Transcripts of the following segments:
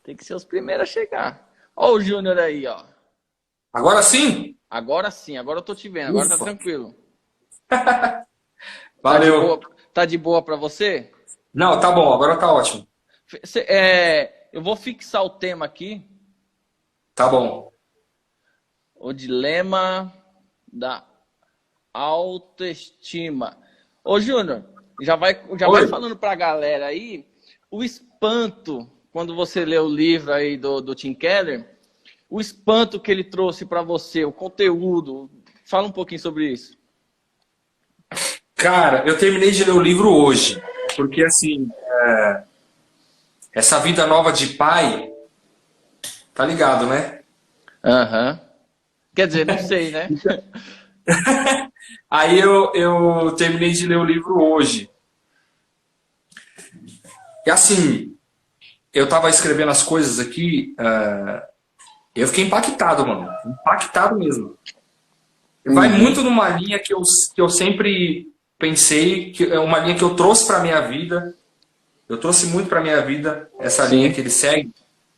Tem que ser os primeiros a chegar. Ó o Júnior aí, ó. Agora sim? Agora sim, agora eu tô te vendo, agora tá Ufa. tranquilo. Valeu. Tá de boa pra você? Não, tá bom, agora tá ótimo. Eu vou fixar o tema aqui, Tá bom. o dilema da autoestima. Ô, Júnior, já vai Oi. falando pra galera aí o espanto, quando você lê o livro aí do Tim Keller, o espanto que ele trouxe pra você, o conteúdo. Fala um pouquinho sobre isso. Cara, eu terminei de ler o livro hoje, porque assim, essa vida nova de pai, tá ligado, né? Aham. Quer dizer, não sei, né? Aí eu terminei de ler o livro hoje. E assim, eu tava escrevendo as coisas aqui, eu fiquei impactado, mano. Impactado mesmo. Vai Uhum. muito numa linha que eu sempre pensei, que é uma linha que eu trouxe pra minha vida. Eu trouxe muito pra minha vida essa linha que Sim, ele segue.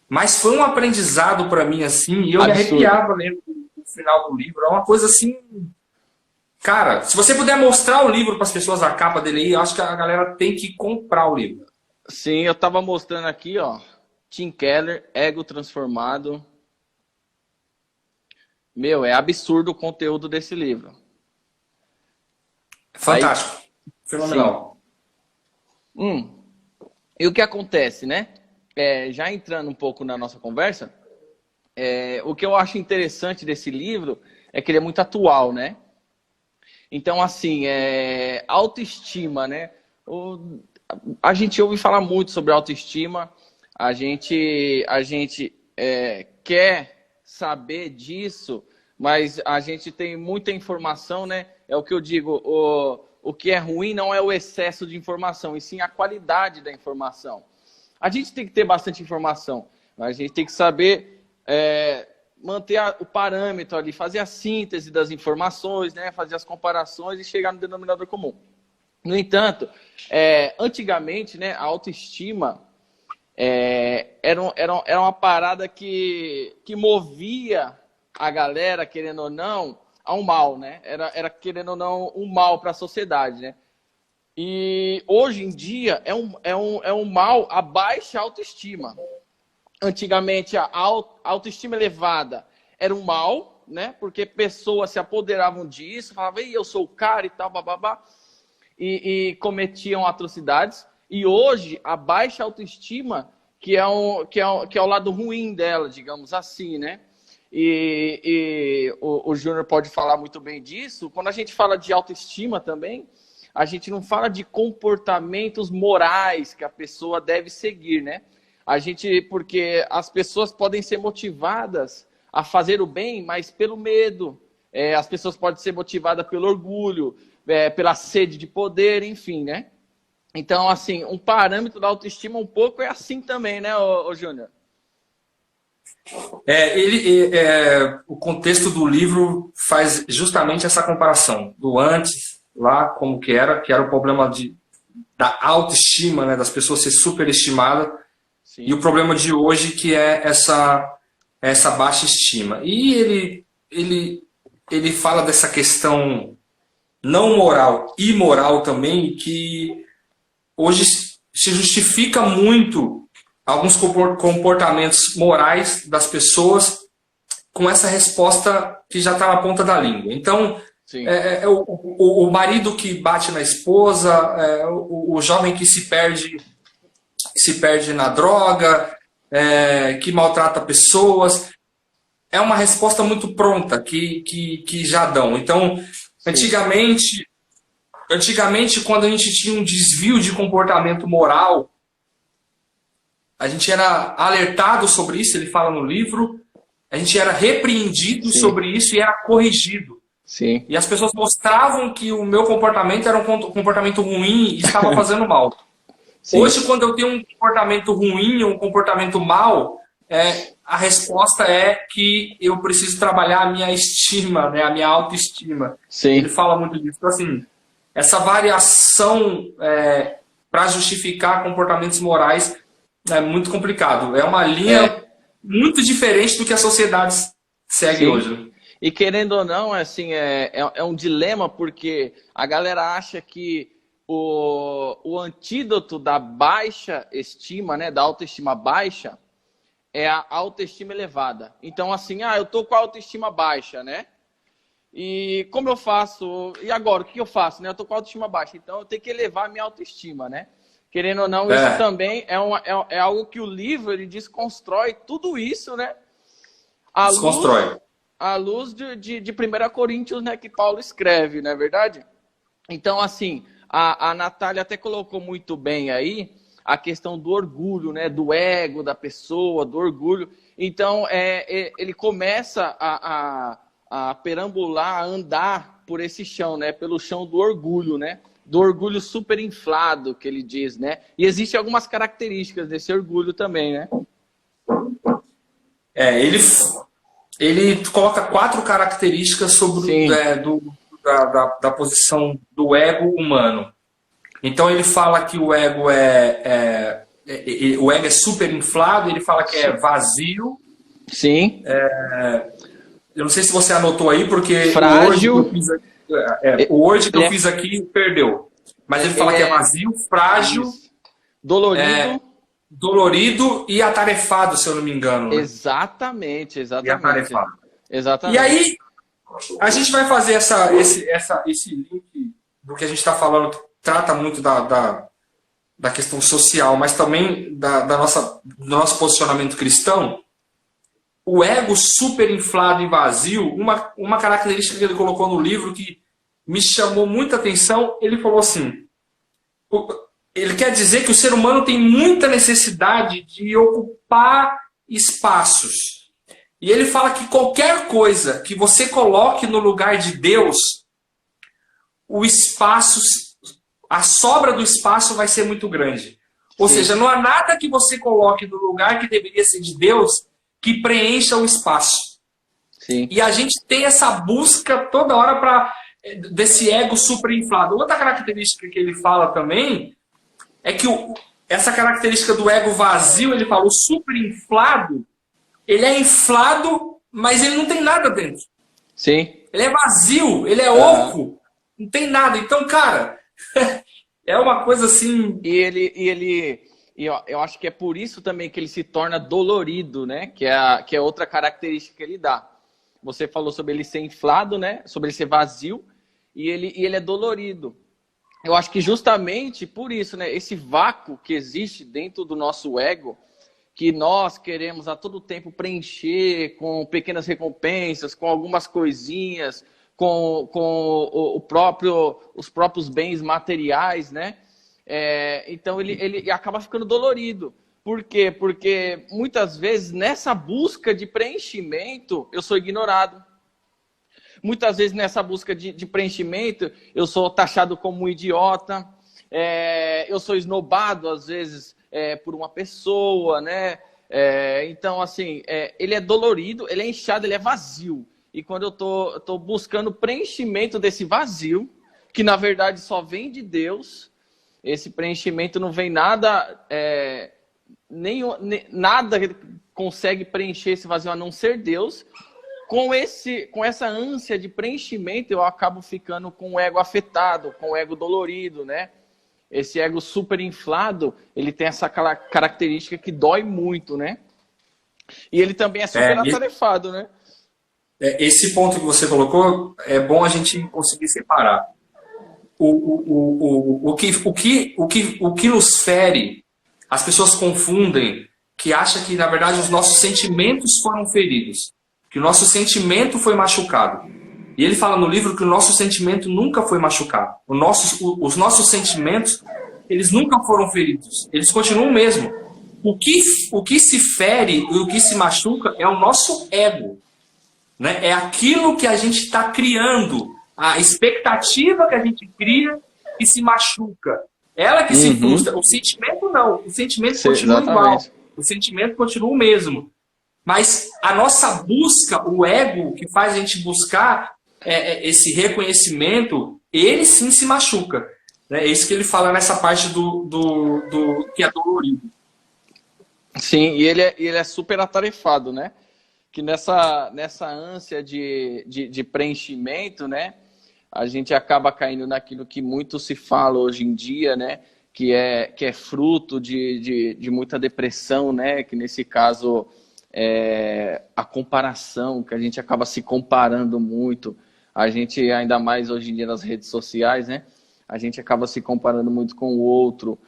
Mas foi um aprendizado pra mim, assim, e eu me absurdo. arrepiava lendo o final do livro. É uma coisa assim. Cara, se você puder mostrar o livro para as pessoas, a capa dele aí, eu acho que a galera tem que comprar o livro. Sim, eu tava mostrando aqui, ó. Tim Keller, Ego Transformado. Meu, é absurdo o conteúdo desse livro. Aí, Fantástico. sim. Fenomenal. Hum. E o que acontece, né? Já entrando um pouco na nossa conversa, o que eu acho interessante desse livro é que ele é muito atual, né? Então, assim, autoestima, né? A gente ouve falar muito sobre autoestima, a gente quer saber disso, mas a gente tem muita informação, né? É o que eu digo, o que é ruim não é o excesso de informação, e sim a qualidade da informação. A gente tem que ter bastante informação, mas a gente tem que saber manter o parâmetro ali, fazer a síntese das informações, né? Fazer as comparações e chegar no denominador comum. No entanto, antigamente, né, a autoestima era uma parada que movia a galera, querendo ou não, ao mal, né? Querendo ou não, um mal para a sociedade, né? E hoje em dia é um mal a baixa autoestima. Antigamente, a autoestima elevada era um mal, né? Porque pessoas se apoderavam disso, falavam, ei, eu sou o cara e tal, bababá, e cometiam atrocidades. E hoje, a baixa autoestima, que é o lado ruim dela, digamos assim, né? E o Júnior pode falar muito bem disso. Quando a gente fala de autoestima também, a gente não fala de comportamentos morais que a pessoa deve seguir, né? Porque as pessoas podem ser motivadas a fazer o bem, mas pelo medo. As pessoas podem ser motivadas pelo orgulho, pela sede de poder, enfim, né? Então, assim, um parâmetro da autoestima um pouco é assim também, né, ô Júnior? O contexto do livro faz justamente essa comparação do antes, lá como que era o problema da autoestima, né, das pessoas ser superestimadas, e o Sim, problema de hoje que é essa baixa estima. E ele fala dessa questão não moral e moral também, que hoje se justifica muito alguns comportamentos morais das pessoas com essa resposta que já está na ponta da língua. Então, sim, o marido que bate na esposa, o jovem que se perde na droga, que maltrata pessoas. É uma resposta muito pronta que já dão. Então, sim, antigamente, quando a gente tinha um desvio de comportamento moral, a gente era alertado sobre isso, ele fala no livro, a gente era repreendido sim, sobre isso e era corrigido. sim, E as pessoas mostravam que o meu comportamento era um comportamento ruim e estava fazendo mal. sim, Hoje, quando eu tenho um comportamento ruim ou um comportamento mal, a resposta é que eu preciso trabalhar a minha estima, né, a minha autoestima. Ele sim, fala muito disso. Então, assim, essa variação para justificar comportamentos morais É muito complicado. É uma linha muito diferente do que a sociedade segue Sim. hoje. E querendo ou não, assim, é um dilema, porque a galera acha que o antídoto da baixa estima, né, da autoestima baixa, é a autoestima elevada. Então, assim, eu tô com a autoestima baixa, né? E como eu faço? E agora, o que eu faço? Né? Eu tô com a autoestima baixa, então eu tenho que elevar a minha autoestima, né? Querendo ou não, isso também é algo que o livro ele desconstrói tudo isso, né? Desconstrói. À luz de 1 Coríntios, né, que Paulo escreve, não é verdade? Então, assim, a Natália até colocou muito bem aí a questão do orgulho, né, do ego da pessoa, do orgulho. Então, ele começa a perambular, a andar por esse chão, né, pelo chão do orgulho, né, do orgulho super inflado, que ele diz, né? E existem algumas características desse orgulho também, né? Ele coloca 4 características sobre da posição do ego humano. Então ele fala que o ego o ego é super inflado, ele fala que é vazio. Sim. Eu não sei se você anotou aí, porque frágil. o Word que eu fiz aqui perdeu. Mas ele fala que é vazio, frágil, dolorido e atarefado, se eu não me engano. Né? Exatamente. E atarefado. Exatamente. E aí, a gente vai fazer esse link do que a gente está falando, que trata muito da questão social, mas também do nosso posicionamento cristão. O ego super inflado e vazio, uma característica que ele colocou no livro que me chamou muita atenção, ele falou assim, ele quer dizer que o ser humano tem muita necessidade de ocupar espaços. E ele fala que qualquer coisa que você coloque no lugar de Deus, o espaço, a sobra do espaço vai ser muito grande. Ou seja, não há nada que você coloque no lugar que deveria ser de Deus que preencha o espaço. Sim. E a gente tem essa busca toda hora desse ego super inflado. Outra característica que ele fala também é que essa característica do ego vazio, ele fala, o super inflado, ele é inflado, mas ele não tem nada dentro. Sim. Ele é vazio, ele é oco, não tem nada. Então, cara, é uma coisa assim... E eu acho que é por isso também que ele se torna dolorido, né? Que é outra característica que ele dá. Você falou sobre ele ser inflado, né? Sobre ele ser vazio, e ele é dolorido. Eu acho que justamente por isso, né? Esse vácuo que existe dentro do nosso ego, que nós queremos a todo tempo preencher com pequenas recompensas, com algumas coisinhas, com os próprios bens materiais, né? Então ele acaba ficando dolorido. Por quê? Porque muitas vezes nessa busca de preenchimento eu sou ignorado. Muitas vezes nessa busca de preenchimento eu sou taxado como um idiota. Eu sou esnobado às vezes por uma pessoa, né? Então assim, ele é dolorido, ele é inchado, ele é vazio. E quando eu tô buscando preenchimento desse vazio, que na verdade só vem de Deus, esse preenchimento não vem nada, nada consegue preencher esse vazio a não ser Deus. Com essa ânsia de preenchimento, eu acabo ficando com o ego afetado, com o ego dolorido, né? Esse ego super inflado, ele tem essa característica que dói muito, né? E ele também é super atarefado, né? Esse ponto que você colocou, é bom a gente conseguir separar. O que nos fere, as pessoas confundem, que acham que, na verdade, os nossos sentimentos foram feridos, que o nosso sentimento foi machucado. E ele fala no livro que o nosso sentimento nunca foi machucado. Os nossos sentimentos, eles nunca foram feridos. Eles continuam mesmo. O que se fere e o que se machuca é o nosso ego. Né? É aquilo que a gente está criando. A expectativa que a gente cria e se machuca. Ela que se frustra. O sentimento não. O sentimento continua igual. O sentimento continua o mesmo. Mas a nossa busca, o ego que faz a gente buscar esse reconhecimento, ele sim se machuca. É isso que ele fala nessa parte do que é dolorido. Sim, e ele é super atarefado, né? Que nessa ânsia de preenchimento, né? A gente acaba caindo naquilo que muito se fala hoje em dia, né? Que é fruto de muita depressão, né? Que nesse caso é a comparação, que a gente acaba se comparando muito. A gente, ainda mais hoje em dia nas redes sociais, né? A gente acaba se comparando muito com o outro.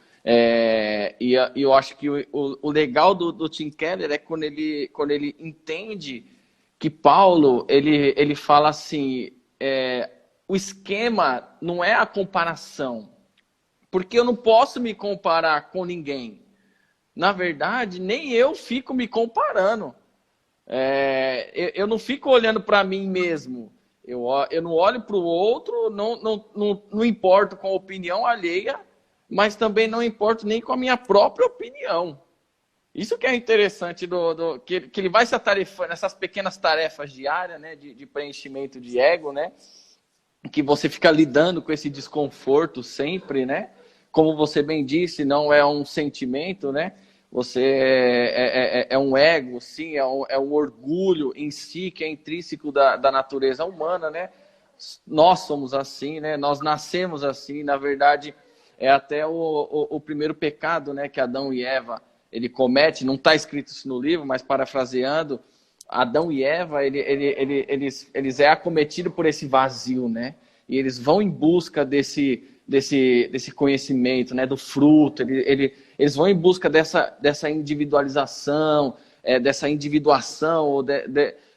E eu acho que o legal do Tim Keller é quando ele entende que Paulo, ele fala assim, o esquema não é a comparação, porque eu não posso me comparar com ninguém. Na verdade, nem eu fico me comparando. Eu não fico olhando para mim mesmo. Eu não olho para o outro, não importo com a opinião alheia, mas também não importo nem com a minha própria opinião. Isso que é interessante, que ele vai se atarefando, essas pequenas tarefas diárias, né, de preenchimento de ego, né, que você fica lidando com esse desconforto sempre, né, como você bem disse, não é um sentimento, né, você é um ego, sim, é um orgulho em si, que é intrínseco da natureza humana, né, nós somos assim, né, nós nascemos assim, na verdade, é até o primeiro pecado, né, que Adão e Eva ele comete, não está escrito isso no livro, mas parafraseando, Adão e Eva, eles é acometido por esse vazio, né? E eles vão em busca desse conhecimento, né? Do fruto, eles vão em busca dessa individualização, dessa individuação, ou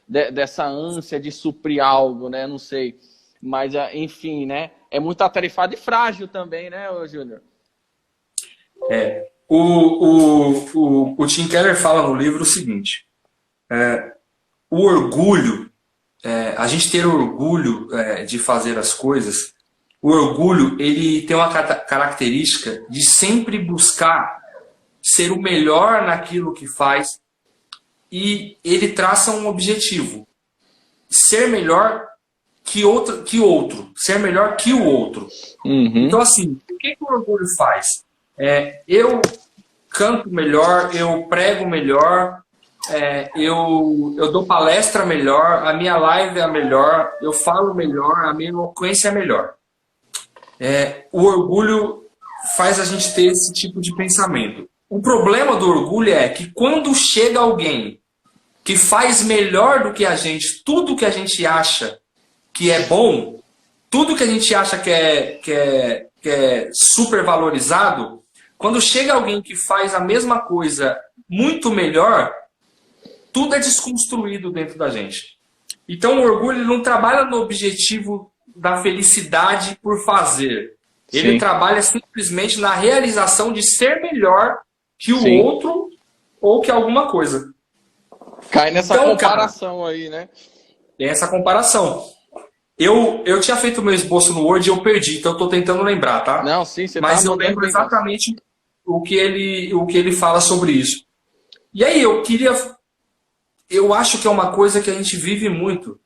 dessa ânsia de suprir algo, né? Não sei. Mas, enfim, né? É muito atarefado e frágil também, né, Júnior? O Tim Keller fala no livro o seguinte, o orgulho, a gente ter orgulho de fazer as coisas, o orgulho ele tem uma característica de sempre buscar ser o melhor naquilo que faz e ele traça um objetivo, ser melhor que outro, ser melhor que o outro. Uhum. Então assim, o que o orgulho faz? Eu canto melhor, eu prego melhor, eu dou palestra melhor, a minha live é a melhor, eu falo melhor, a minha eloquência é melhor. O orgulho faz a gente ter esse tipo de pensamento. O problema do orgulho é que quando chega alguém que faz melhor do que a gente, tudo que a gente acha que é bom, tudo que a gente acha que é super valorizado, quando chega alguém que faz a mesma coisa muito melhor, tudo é desconstruído dentro da gente. Então o orgulho não trabalha no objetivo da felicidade por fazer. Ele trabalha simplesmente na realização de ser melhor que o outro ou que alguma coisa. Cai nessa comparação, cara, aí, né? Tem essa comparação. Eu tinha feito o meu esboço no Word e eu perdi, então eu estou tentando lembrar, tá? Não, sim, você Mas eu lembro exatamente o que ele fala sobre isso. E aí eu acho que é uma coisa que a gente vive muito.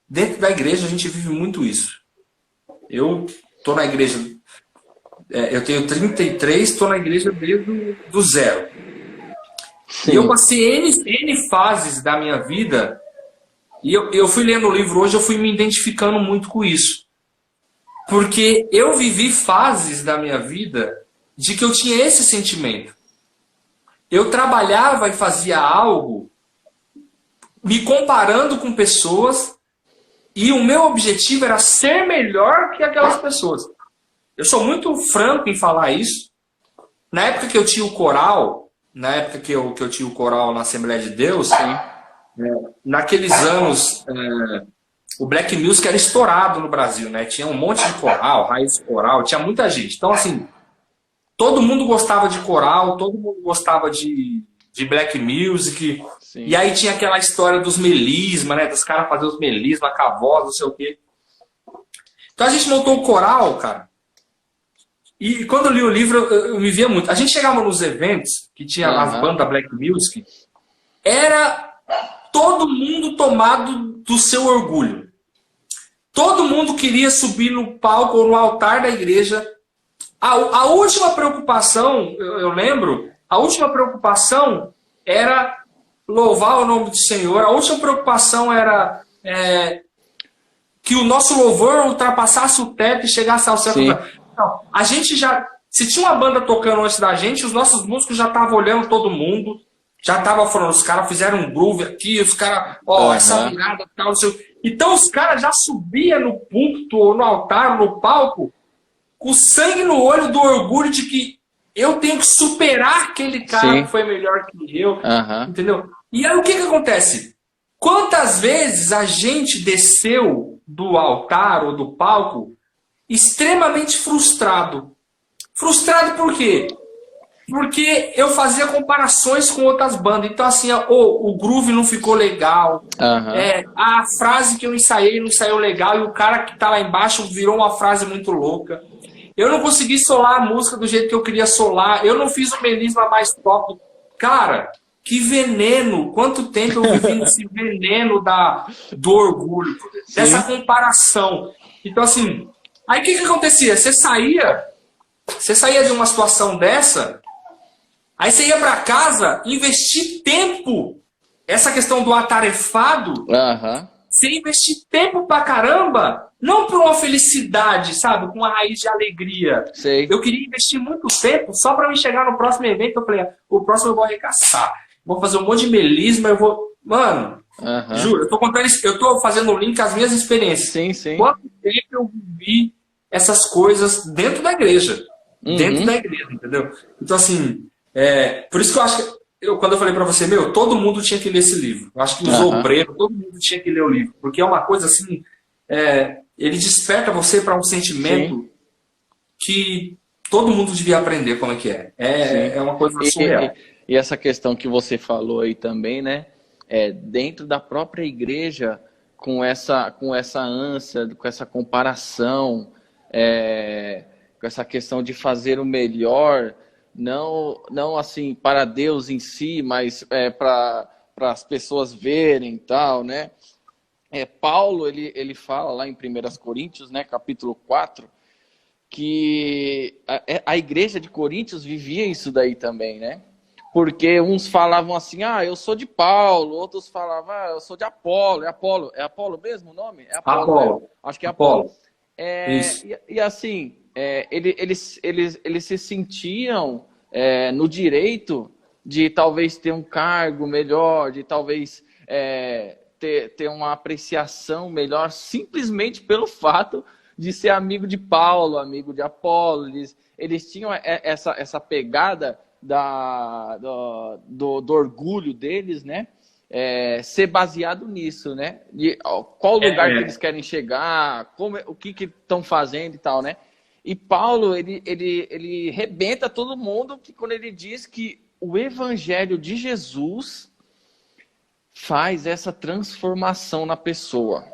Dentro da igreja a gente vive muito isso. Eu estou na igreja, eu tenho 33, estou na igreja desde do zero. Sim. E eu passei N fases da minha vida, e eu fui lendo o livro hoje, eu fui me identificando muito com isso. Porque eu vivi fases da minha vida de que eu tinha esse sentimento. Eu trabalhava e fazia algo me comparando com pessoas e o meu objetivo era ser melhor que aquelas pessoas. Eu sou muito franco em falar isso. Na época que eu tinha o coral, na na Assembleia de Deus, naqueles anos, o Black Music era estourado no Brasil, né? Tinha um monte de coral, raiz coral, tinha muita gente. Então, assim, todo mundo gostava de coral, todo mundo gostava de Black Music. Sim. E aí tinha aquela história dos melisma, né? Dos caras fazerem os melisma com a voz, não sei o quê. Então a gente montou o coral, cara. E quando eu li o livro, eu me via muito. A gente chegava nos eventos, que tinha as bandas Black Music, era todo mundo tomado do seu orgulho. Todo mundo queria subir no palco ou no altar da igreja. A última preocupação, eu lembro, a última preocupação era louvar o nome do Senhor, a última preocupação era que o nosso louvor ultrapassasse o teto e chegasse ao céu. Então, a gente já, se tinha uma banda tocando antes da gente, os nossos músicos já estavam olhando todo mundo, já estavam falando, os caras fizeram um groove aqui, os caras, essa virada e tal. Então os caras já subiam no púlpito, ou no altar, ou no palco, com sangue no olho do orgulho de que eu tenho que superar aquele cara que foi melhor que eu, entendeu? E aí o que acontece? Quantas vezes a gente desceu do altar ou do palco extremamente frustrado? Frustrado por quê? Porque eu fazia comparações com outras bandas. Então, assim, o groove não ficou legal. A frase que eu ensaiei não saiu legal. E o cara que tá lá embaixo virou uma frase muito louca. Eu não consegui solar a música do jeito que eu queria solar. Eu não fiz o melisma mais top. Cara, que veneno. Quanto tempo eu vivi nesse veneno do orgulho. Dessa comparação. Então, assim, aí o que acontecia? Você saía de uma situação dessa... Aí você ia para casa, investir tempo. Essa questão do atarefado. Você investir tempo pra caramba. Não por uma felicidade, sabe? Com uma raiz de alegria. Eu queria investir muito tempo só para me chegar no próximo evento. Eu falei, o próximo eu vou arregaçar. Vou fazer um monte de melisma. Eu vou... Mano, juro, eu tô contando isso. Eu tô fazendo um link com as minhas experiências. Quanto tempo eu vivi essas coisas dentro da igreja. Dentro da igreja, entendeu? Então, assim... por isso que eu acho que quando eu falei pra você, todo mundo tinha que ler esse livro. Eu acho que os obreiros, todo mundo tinha que ler o livro. Porque é uma coisa assim, ele desperta você para um sentimento que todo mundo devia aprender como é que é. É uma coisa surreal. E essa questão que você falou aí também, né? Dentro da própria igreja, com essa ânsia, com essa comparação, com essa questão de fazer o melhor... Não assim para Deus em si, mas para as pessoas verem e tal, né? Paulo, ele fala lá em 1 Coríntios, né, capítulo 4, que a igreja de Coríntios vivia isso daí também, né? Porque uns falavam assim, eu sou de Paulo, outros falavam, eu sou de Apolo. É Apolo mesmo o nome? É Apolo. Né? Acho que é Apolo. E assim... eles se sentiam no direito de talvez ter um cargo melhor, de talvez ter uma apreciação melhor, simplesmente pelo fato de ser amigo de Paulo, amigo de Apolo. Eles tinham essa pegada do orgulho deles, né? Ser baseado nisso, né? De qual lugar que eles querem chegar, o que estão fazendo e tal, né? E Paulo, ele rebenta todo mundo quando ele diz que o evangelho de Jesus faz essa transformação na pessoa.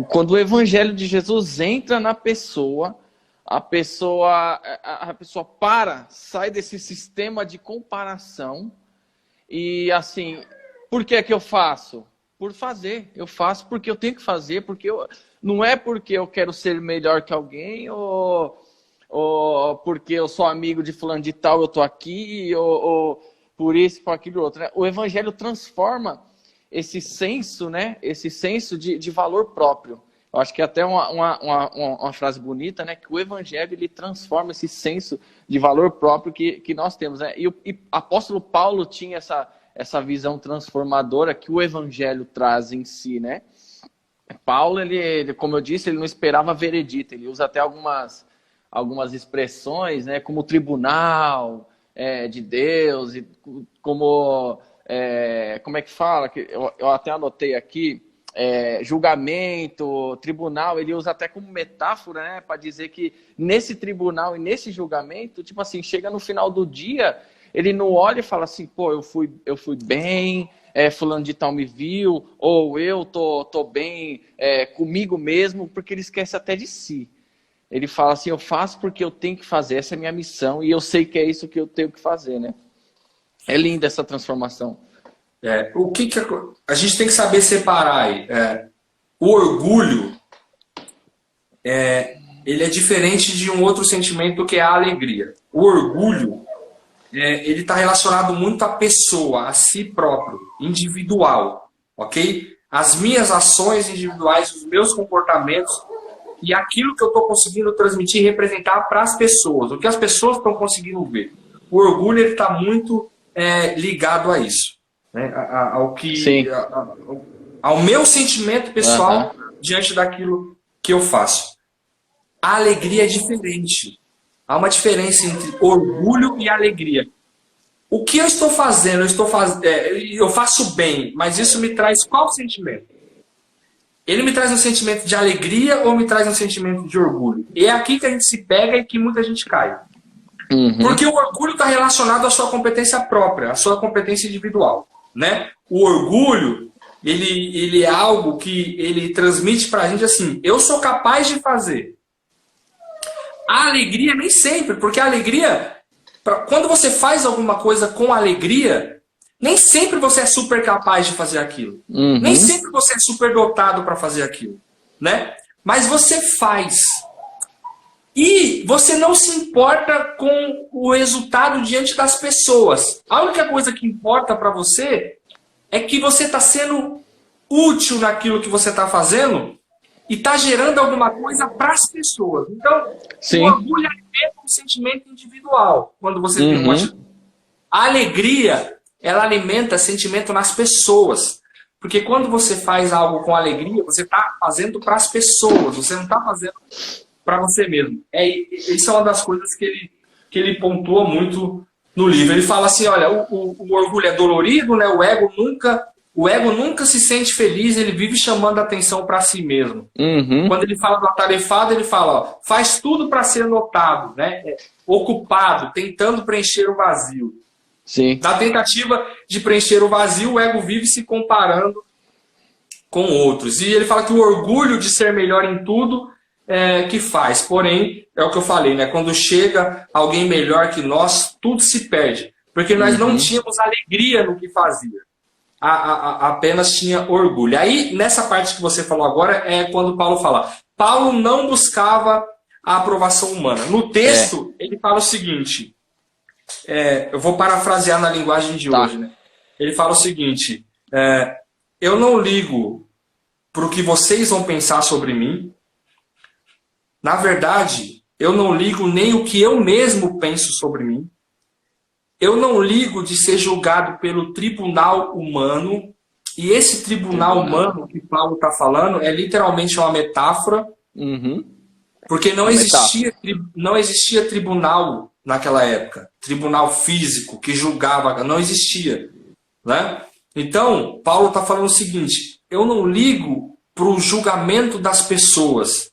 Quando o evangelho de Jesus entra na pessoa, a pessoa sai desse sistema de comparação e assim, por que eu faço? Por fazer. Eu faço porque eu tenho que fazer, não é porque eu quero ser melhor que alguém, ou porque eu sou amigo de fulano de tal, eu estou aqui, ou por isso, por aquilo outro. Né? O evangelho transforma esse senso, né? Esse senso de valor próprio. Eu acho que é até uma frase bonita, né? Que o evangelho ele transforma esse senso de valor próprio que nós temos. Né? E o apóstolo Paulo tinha essa visão transformadora que o evangelho traz em si, né? Paulo, ele, como eu disse, ele não esperava veredito, ele usa até algumas expressões, né, como tribunal de Deus, e como é que fala? Eu até anotei aqui, julgamento, tribunal, ele usa até como metáfora, né, para dizer que nesse tribunal e nesse julgamento, tipo assim, chega no final do dia, ele não olha e fala assim, pô, eu fui bem, fulano de tal me viu, ou eu tô bem comigo mesmo, porque ele esquece até de si. Ele fala assim, eu faço porque eu tenho que fazer, essa é a minha missão, e eu sei que é isso que eu tenho que fazer, né? É linda essa transformação. A gente tem que saber separar aí. O orgulho, ele é diferente de um outro sentimento que é a alegria. O orgulho, ele está relacionado muito à pessoa, a si próprio, individual, ok? As minhas ações individuais, os meus comportamentos e aquilo que eu estou conseguindo transmitir e representar para as pessoas, o que as pessoas estão conseguindo ver. O orgulho está muito ligado a isso, né? Ao meu sentimento pessoal diante daquilo que eu faço. A alegria é diferente. Há uma diferença entre orgulho e alegria. O que eu estou fazendo? Eu faço bem, mas isso me traz qual sentimento? Ele me traz um sentimento de alegria ou me traz um sentimento de orgulho? E é aqui que a gente se pega e que muita gente cai. Porque o orgulho está relacionado à sua competência própria, à sua competência individual, né? O orgulho, ele é algo que ele transmite para a gente assim, eu sou capaz de fazer. A alegria nem sempre, porque a alegria, quando você faz alguma coisa com alegria, nem sempre você é super capaz de fazer aquilo. Nem sempre você é super dotado para fazer aquilo, né? Mas você faz. E você não se importa com o resultado diante das pessoas. A única coisa que importa para você é que você está sendo útil naquilo que você está fazendo e está gerando alguma coisa para as pessoas. Então, o orgulho alimenta um sentimento individual. Quando você tem uma... A alegria, ela alimenta sentimento nas pessoas. Porque quando você faz algo com alegria, você está fazendo para as pessoas, você não está fazendo para você mesmo. Isso é uma das coisas que ele pontua muito no livro. Ele fala assim, olha, o orgulho é dolorido, né? O ego nunca se sente feliz, ele vive chamando a atenção para si mesmo. Quando ele fala do atarefado, ele fala, ó, faz tudo para ser notado, né? Ocupado, tentando preencher o vazio. Sim. Na tentativa de preencher o vazio, o ego vive se comparando com outros. E ele fala que o orgulho de ser melhor em tudo que faz. Porém, é o que eu falei, né? Quando chega alguém melhor que nós, tudo se perde. Porque nós não tínhamos alegria no que fazia. Apenas tinha orgulho. Aí, nessa parte que você falou agora, é quando Paulo fala. Paulo não buscava a aprovação humana. No texto, ele fala o seguinte... eu vou parafrasear na linguagem de hoje, né? Ele fala o seguinte, eu não ligo para o que vocês vão pensar sobre mim. Na verdade, eu não ligo nem o que eu mesmo penso sobre mim. Eu não ligo de ser julgado pelo tribunal humano. E esse tribunal humano que Paulo está falando é literalmente uma metáfora, porque não existia tribunal naquela época, tribunal físico que julgava, não existia, né? Então, Paulo está falando o seguinte, eu não ligo para o julgamento das pessoas.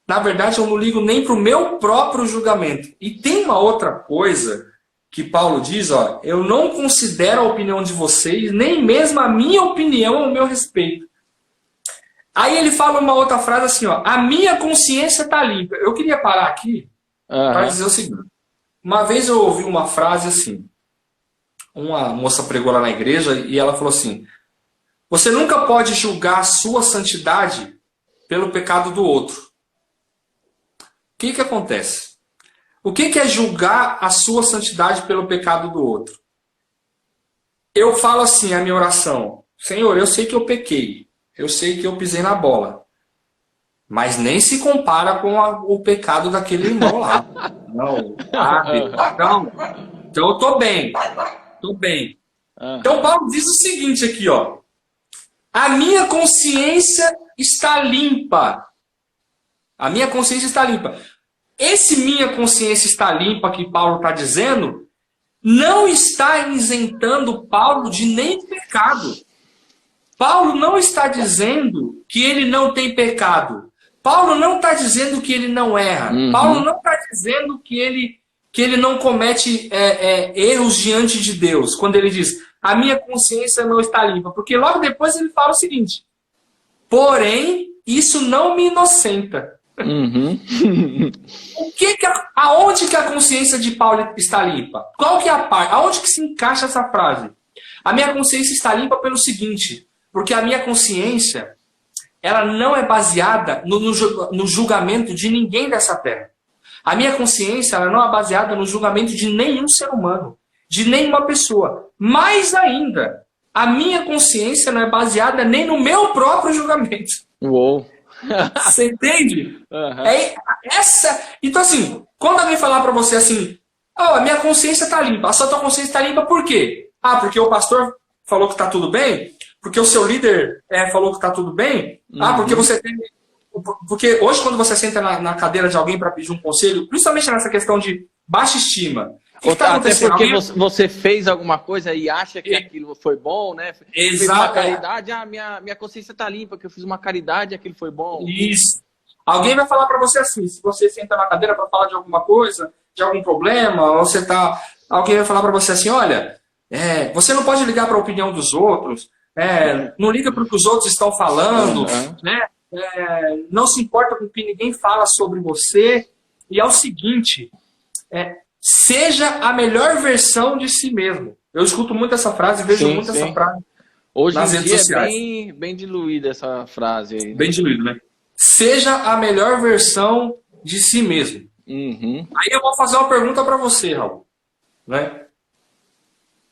Na verdade, eu não ligo nem para o meu próprio julgamento. E tem uma outra coisa que Paulo diz, ó, eu não considero a opinião de vocês, nem mesmo a minha opinião ao meu respeito. Aí ele fala uma outra frase assim, ó, a minha consciência está limpa. Eu queria parar aqui para dizer o seguinte. Uma vez eu ouvi uma frase assim, uma moça pregou lá na igreja e ela falou assim, você nunca pode julgar a sua santidade pelo pecado do outro. O que acontece? O que é julgar a sua santidade pelo pecado do outro? Eu falo assim, a minha oração, Senhor, eu sei que eu pequei, eu sei que eu pisei na bola, mas nem se compara com o pecado daquele irmão lá. Não, então eu tô bem. Então Paulo diz o seguinte aqui, ó. A minha consciência está limpa. A minha consciência está limpa. Esse minha consciência está limpa que Paulo está dizendo, não está isentando Paulo de nenhum pecado. Paulo não está dizendo que ele não tem pecado. Paulo não está dizendo que ele não erra. Paulo não está dizendo que ele não comete erros diante de Deus. Quando ele diz, a minha consciência não está limpa. Porque logo depois ele fala o seguinte, porém, isso não me inocenta. Aonde que a consciência de Paulo está limpa? Qual que é a parte? Aonde que se encaixa essa frase? A minha consciência está limpa pelo seguinte, porque a minha consciência, ela não é baseada no julgamento de ninguém dessa terra. A minha consciência, ela não é baseada no julgamento de nenhum ser humano. de nenhuma pessoa. Mais ainda, a minha consciência não é baseada nem no meu próprio julgamento. Uou! Você entende? Uhum. Então, assim, quando alguém falar para você assim, a minha consciência está limpa, a sua tua consciência está limpa por quê? Porque o pastor falou que está tudo bem? Porque o seu líder falou que está tudo bem? Porque você tem... Porque hoje, quando você senta na cadeira de alguém para pedir um conselho, principalmente nessa questão de baixa estima, o que tá acontecendo? Até porque você fez alguma coisa e acha que aquilo foi bom, né? Fez uma caridade, minha consciência está limpa, que eu fiz uma caridade e aquilo foi bom. Isso. Alguém vai falar para você assim, se você senta na cadeira para falar de alguma coisa, de algum problema, alguém vai falar para você assim, olha, você não pode ligar para a opinião dos outros, não liga para o que os outros estão falando, né? Não se importa com o que ninguém fala sobre você. E é o seguinte, seja a melhor versão de si mesmo. Eu escuto muito essa frase, vejo muito essa frase hoje nas redes sociais. É bem diluída essa frase aí. Né? Bem diluído, né? Seja a melhor versão de si mesmo. Uhum. Aí eu vou fazer uma pergunta para você, Raul. Né?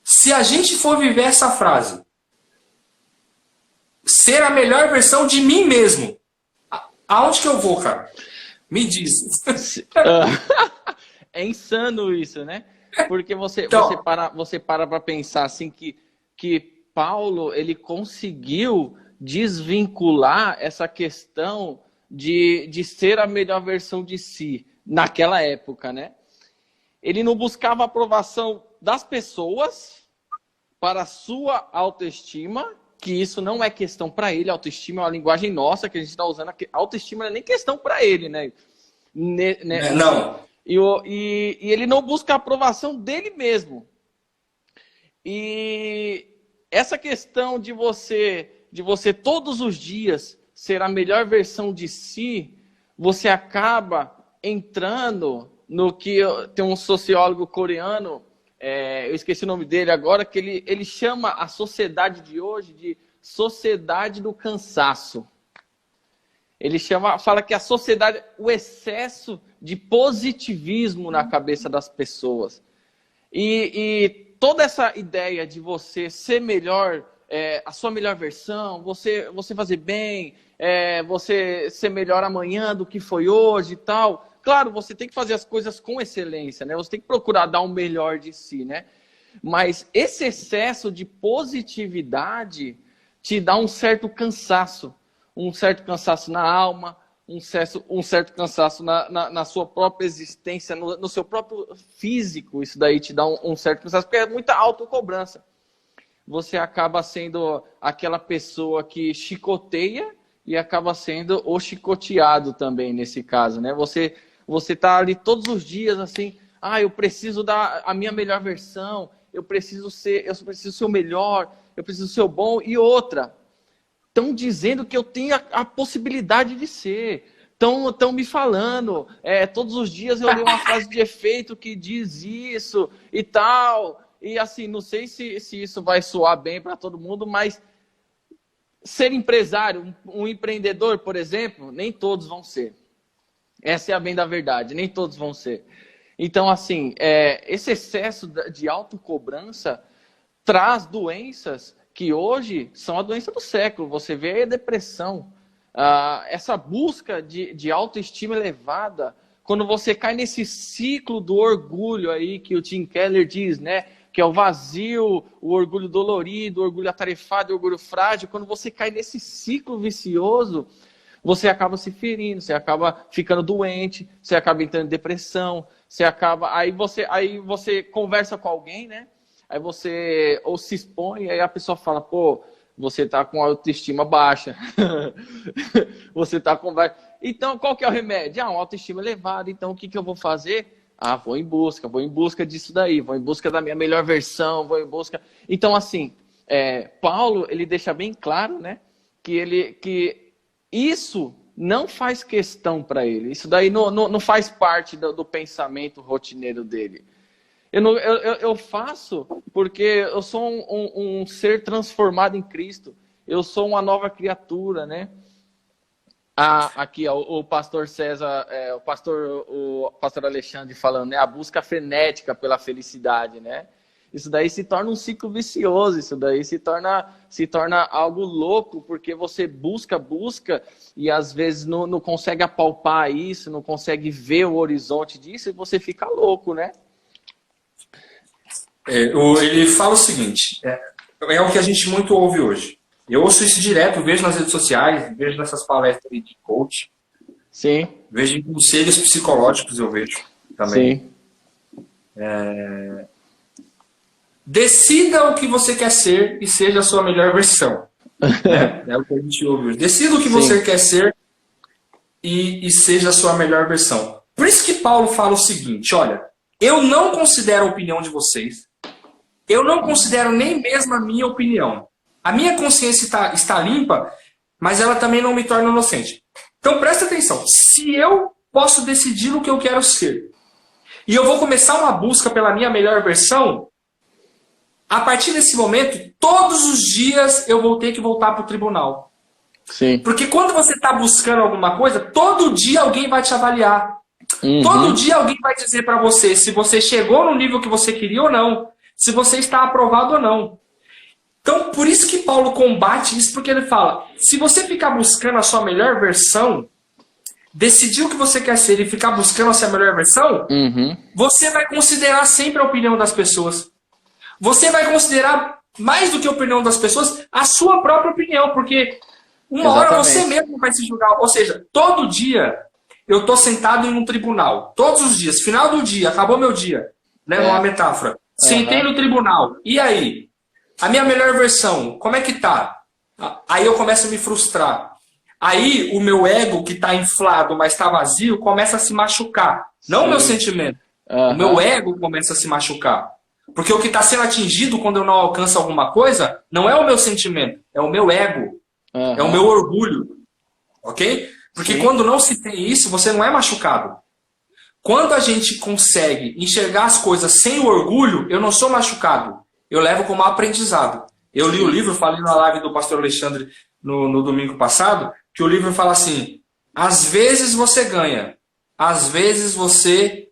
Se a gente for viver essa frase, ser a melhor versão de mim mesmo, aonde que eu vou, cara? Me diz. É insano isso, né? Porque você para pensar assim que Paulo ele conseguiu desvincular essa questão de ser a melhor versão de si naquela época, né? Ele não buscava a aprovação das pessoas para a sua autoestima, que isso não é questão para ele, autoestima é uma linguagem nossa que a gente está usando, autoestima não é nem questão para ele, né? Não. E ele não busca a aprovação dele mesmo. E essa questão de você todos os dias ser a melhor versão de si, você acaba entrando no que tem um sociólogo coreano, eu esqueci o nome dele agora, que ele chama a sociedade de hoje de sociedade do cansaço. Ele fala que a sociedade, o excesso de positivismo na cabeça das pessoas. E toda essa ideia de você ser melhor, a sua melhor versão, você fazer bem, você ser melhor amanhã do que foi hoje e tal. Claro, você tem que fazer as coisas com excelência, né? Você tem que procurar dar o melhor de si, né? Mas esse excesso de positividade te dá um certo cansaço na alma, um certo cansaço na sua própria existência, no seu próprio físico. Isso daí te dá um certo cansaço, porque é muita autocobrança. Você acaba sendo aquela pessoa que chicoteia e acaba sendo o chicoteado também, nesse caso, né? Você tá ali todos os dias assim, eu preciso dar a minha melhor versão, eu preciso ser o melhor, eu preciso ser o bom. E outra, estão dizendo que eu tenho a possibilidade de ser. Estão me falando. Todos os dias eu leio uma frase de efeito que diz isso e tal. E assim, não sei se isso vai soar bem para todo mundo, mas ser empresário, um empreendedor, por exemplo, nem todos vão ser. Essa é a bem da verdade, nem todos vão ser. Então, assim, esse excesso de autocobrança traz doenças que hoje são a doença do século. Você vê aí a depressão, essa busca de autoestima elevada, quando você cai nesse ciclo do orgulho aí que o Tim Keller diz, né? Que é o vazio, o orgulho dolorido, o orgulho atarefado, o orgulho frágil. Quando você cai nesse ciclo vicioso, você acaba se ferindo, você acaba ficando doente, você acaba entrando em depressão, aí você conversa com alguém, né? Aí você ou se expõe, aí a pessoa fala, pô, você tá com autoestima baixa. Você tá com... Então, qual que é o remédio? Uma autoestima elevada. Então, o que eu vou fazer? Vou em busca disso daí, vou em busca da minha melhor versão, vou em busca... Então, assim, Paulo, ele deixa bem claro, né? Que isso não faz questão para ele. Isso daí não faz parte do pensamento rotineiro dele. Eu faço porque eu sou um ser transformado em Cristo. Eu sou uma nova criatura, né? Aqui, o pastor César, o pastor Alexandre falando, né? A busca frenética pela felicidade, né? isso daí se torna um ciclo vicioso, isso daí se torna algo louco, porque você busca, e às vezes não consegue apalpar isso, não consegue ver o horizonte disso, e você fica louco, né? Ele fala o seguinte, é o que a gente muito ouve hoje. Eu ouço isso direto, vejo nas redes sociais, vejo nessas palestras de coach. Sim. Vejo em conselhos psicológicos, eu vejo também. Sim. Decida o que você quer ser e seja a sua melhor versão. Né? É o que a gente ouve hoje. Decida o que você quer ser e seja a sua melhor versão. Por isso que Paulo fala o seguinte, olha, eu não considero a opinião de vocês, eu não considero nem mesmo a minha opinião. A minha consciência está limpa, mas ela também não me torna inocente. Então presta atenção, se eu posso decidir o que eu quero ser, e eu vou começar uma busca pela minha melhor versão, a partir desse momento, todos os dias eu vou ter que voltar para o tribunal. Sim. Porque quando você está buscando alguma coisa, todo dia alguém vai te avaliar. Todo dia alguém vai dizer para você se você chegou no nível que você queria ou não, se você está aprovado ou não. Então, por isso que Paulo combate isso, porque ele fala, se você ficar buscando a sua melhor versão, decidir o que você quer ser e ficar buscando a sua melhor versão, você vai considerar sempre a opinião das pessoas. Você vai considerar, mais do que a opinião das pessoas, a sua própria opinião, porque uma hora você mesmo vai se julgar. Ou seja, todo dia eu estou sentado em um tribunal. Todos os dias, final do dia, acabou meu dia. Né, numa metáfora. Sentei no tribunal. E aí? A minha melhor versão, como é que tá? Aí eu começo a me frustrar. Aí o meu ego, que está inflado, mas está vazio, começa a se machucar. Não o meu sentimento. O meu ego começa a se machucar. Porque o que está sendo atingido quando eu não alcanço alguma coisa, não é o meu sentimento, é o meu ego. É o meu orgulho. Ok? Porque quando não se tem isso, você não é machucado. Quando a gente consegue enxergar as coisas sem o orgulho, eu não sou machucado. Eu levo como aprendizado. Eu li o livro, falei na live do pastor Alexandre no domingo passado, que o livro fala assim, às vezes você ganha, às vezes você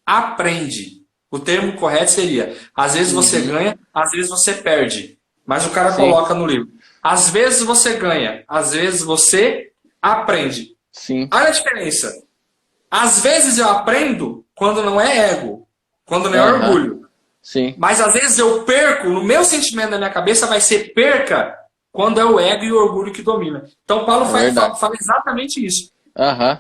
aprende. O termo correto seria, às vezes você ganha, às vezes você perde. Mas o cara coloca no livro, às vezes você ganha, às vezes você aprende. Sim. Olha a diferença. Às vezes eu aprendo quando não é ego, quando não é orgulho. Sim. Mas às vezes eu perco, no meu sentimento da minha cabeça vai ser perca quando é o ego e o orgulho que domina. Então Paulo fala exatamente isso.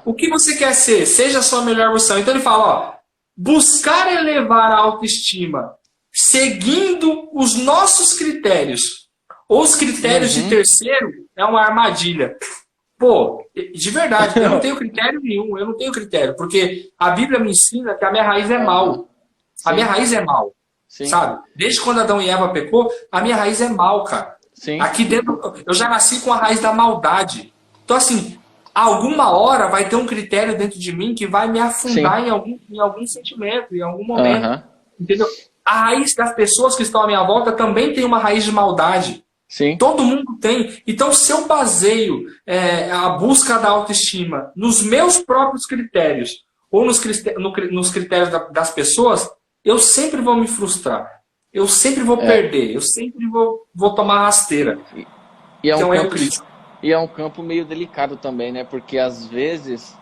O que você quer ser? Seja a sua melhor versão. Então ele fala, ó, buscar elevar a autoestima seguindo os nossos critérios ou os critérios de terceiro é uma armadilha. Pô, de verdade, eu não tenho critério nenhum, eu não tenho critério, porque a Bíblia me ensina que a minha raiz é mal. A minha raiz é mal, sabe? Desde quando Adão e Eva pecou, a minha raiz é mal, cara. Aqui dentro, eu já nasci com a raiz da maldade. Então, assim, alguma hora vai ter um critério dentro de mim que vai me afundar em algum sentimento, em algum momento. Entendeu? A raiz das pessoas que estão à minha volta também tem uma raiz de maldade. Sim. Todo mundo tem. Então, se eu baseio a busca da autoestima nos meus próprios critérios ou nos critérios das pessoas, eu sempre vou me frustrar. Eu sempre vou perder. Eu sempre vou tomar rasteira. E é um campo meio delicado também, né? Porque às vezes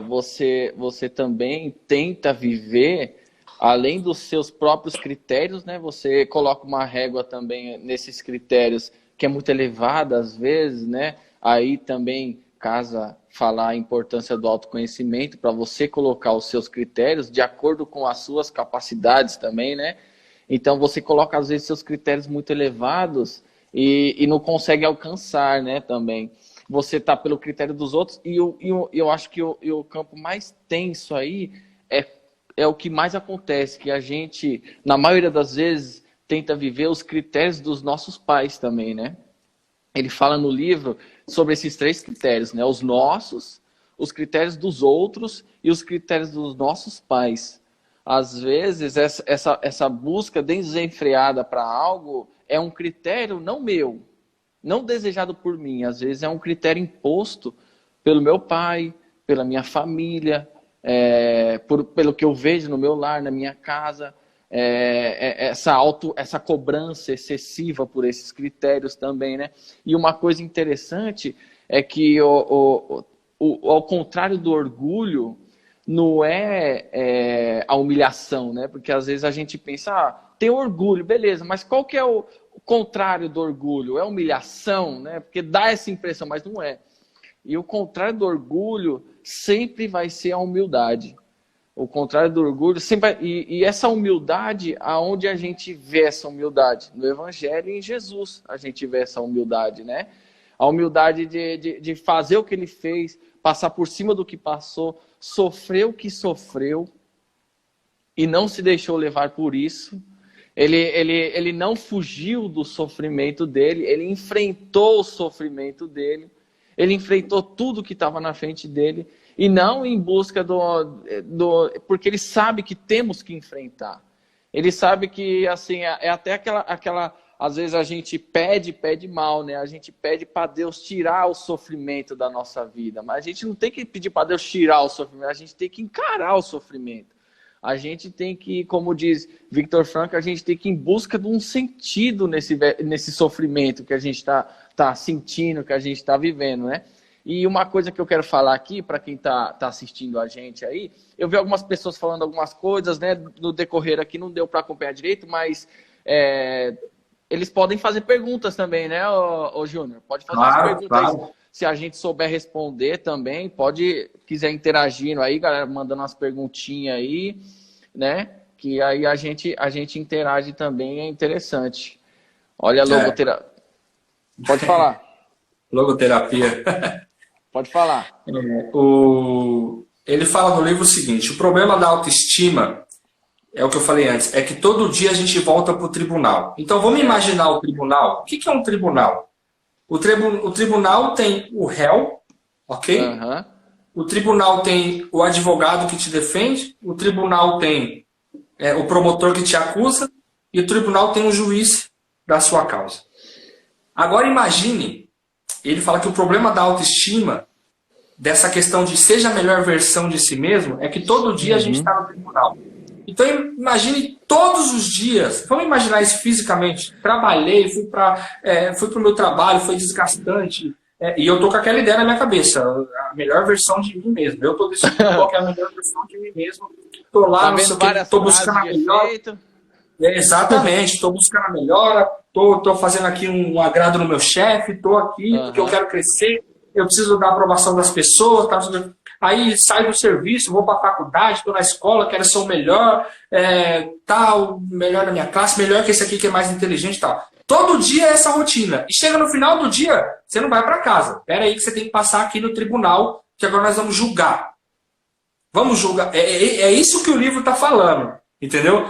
você também tenta viver além dos seus próprios critérios, né? Você coloca uma régua também nesses critérios que é muito elevada às vezes, né? Aí também casa falar a importância do autoconhecimento para você colocar os seus critérios de acordo com as suas capacidades também, né? Então você coloca às vezes seus critérios muito elevados e não consegue alcançar, né? Também você tá pelo critério dos outros e eu acho que o campo mais tenso aí é o que mais acontece, que a gente, na maioria das vezes, tenta viver os critérios dos nossos pais também, né? Ele fala no livro sobre esses 3 critérios, né? Os nossos, os critérios dos outros e os critérios dos nossos pais. Às vezes, essa busca desenfreada para algo é um critério não meu, não desejado por mim. Às vezes é um critério imposto pelo meu pai, pela minha família, pelo que eu vejo no meu lar, na minha casa. essa cobrança excessiva por esses critérios também, né? E uma coisa interessante é que, ao contrário do orgulho, não é a humilhação, né? Porque às vezes a gente pensa, tem orgulho, beleza, mas qual que é o contrário do orgulho? É humilhação, né? Porque dá essa impressão, mas não é. E o contrário do orgulho sempre vai ser a humildade. O contrário do orgulho sempre e essa humildade, aonde a gente vê essa humildade? No Evangelho e em Jesus a gente vê essa humildade, né? A humildade de fazer o que ele fez, passar por cima do que passou, sofrer o que sofreu e não se deixou levar por isso. Ele não fugiu do sofrimento dele, ele enfrentou o sofrimento dele, ele enfrentou tudo que estava na frente dele, e não em busca porque ele sabe que temos que enfrentar. Ele sabe que, assim, é até aquela às vezes a gente pede mal, né? A gente pede para Deus tirar o sofrimento da nossa vida, mas a gente não tem que pedir para Deus tirar o sofrimento, a gente tem que encarar o sofrimento. A gente tem que, como diz Viktor Frankl, a gente tem que ir em busca de um sentido nesse sofrimento que a gente tá sentindo, que a gente está vivendo, né? E uma coisa que eu quero falar aqui, para quem tá assistindo a gente aí, eu vi algumas pessoas falando algumas coisas, né? No decorrer aqui não deu para acompanhar direito, mas eles podem fazer perguntas também, né, ô Júnior? Pode fazer as perguntas aí. Se a gente souber responder também, quiser interagindo aí, galera, mandando umas perguntinhas aí, né? Que aí a gente interage também, é interessante. Olha a logoterapia. Pode falar. Logoterapia. Pode falar. Ele fala no livro o seguinte: o problema da autoestima, é o que eu falei antes, é que todo dia a gente volta para o tribunal. Então vamos imaginar o tribunal. O que é um tribunal? O tribunal tem o réu, ok? Uhum. O tribunal tem o advogado que te defende, o tribunal tem o promotor que te acusa, e o tribunal tem o juiz da sua causa. Agora imagine, ele fala que o problema da autoestima, dessa questão de seja a melhor versão de si mesmo, é que todo dia a gente está no tribunal. Então imagine todos os dias, vamos imaginar isso fisicamente, trabalhei, fui para o meu trabalho, foi desgastante, e eu tô com aquela ideia na minha cabeça, a melhor versão de mim mesmo, eu tô decidindo qual é a melhor versão de mim mesmo, tô lá, não sei o que, tô buscando a melhor, exatamente, tô buscando a melhora, tô fazendo aqui um agrado no meu chefe, tô aqui porque eu quero crescer, eu preciso da aprovação das pessoas, tá? Aí saio do serviço, vou para a faculdade, estou na escola, quero ser o melhor, o melhor da minha classe, melhor que esse aqui que é mais inteligente e tal. Todo dia é essa rotina. E chega no final do dia, você não vai para casa. Espera aí que você tem que passar aqui no tribunal, que agora nós vamos julgar. Vamos julgar. É isso que o livro está falando, entendeu?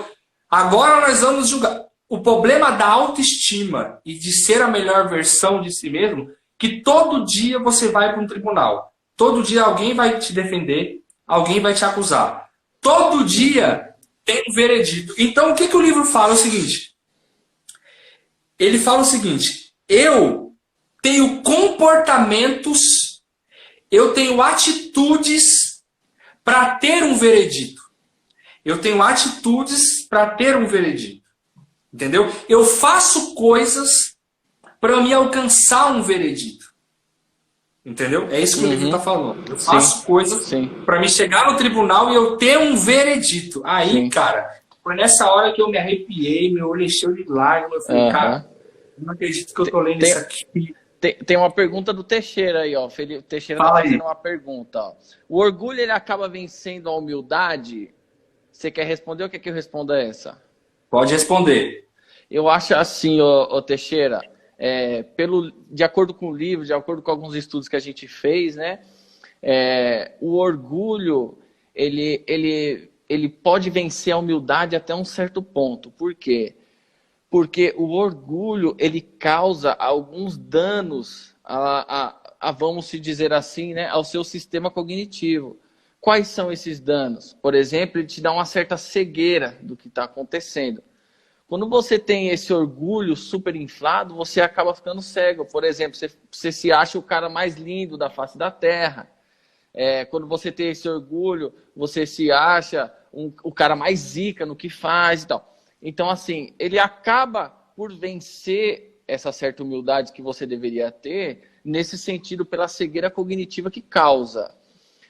Agora nós vamos julgar. O problema da autoestima e de ser a melhor versão de si mesmo, que todo dia você vai para um tribunal. Todo dia alguém vai te defender, alguém vai te acusar. Todo dia tem um veredito. Então, o que o livro fala? É o seguinte. Ele fala o seguinte: eu tenho comportamentos, eu tenho atitudes para ter um veredito. Eu tenho atitudes para ter um veredito. Entendeu? Eu faço coisas para me alcançar um veredito. Entendeu? É isso que o livro está falando. Eu faço coisas para me chegar no tribunal e eu ter um veredito. Aí, cara, foi nessa hora que eu me arrepiei, meu olho encheu de lágrimas. Eu falei, cara, não acredito que eu tô lendo isso aqui. Tem uma pergunta do Teixeira aí, ó. O Teixeira está fazendo uma pergunta. Ó. O orgulho, ele acaba vencendo a humildade? Você quer responder ou quer que eu responda essa? Pode responder. Eu acho assim, ô Teixeira... de acordo com o livro, de acordo com alguns estudos que a gente fez, né, o orgulho ele pode vencer a humildade até um certo ponto. Por quê? Porque o orgulho ele causa alguns danos vamos se dizer assim, né, ao seu sistema cognitivo. Quais são esses danos? Por exemplo, ele te dá uma certa cegueira do que está acontecendo. Quando você tem esse orgulho super inflado, você acaba ficando cego. Por exemplo, você se acha o cara mais lindo da face da terra. Quando você tem esse orgulho, você se acha o cara mais zica no que faz e tal. Então, assim, ele acaba por vencer essa certa humildade que você deveria ter, nesse sentido, pela cegueira cognitiva que causa.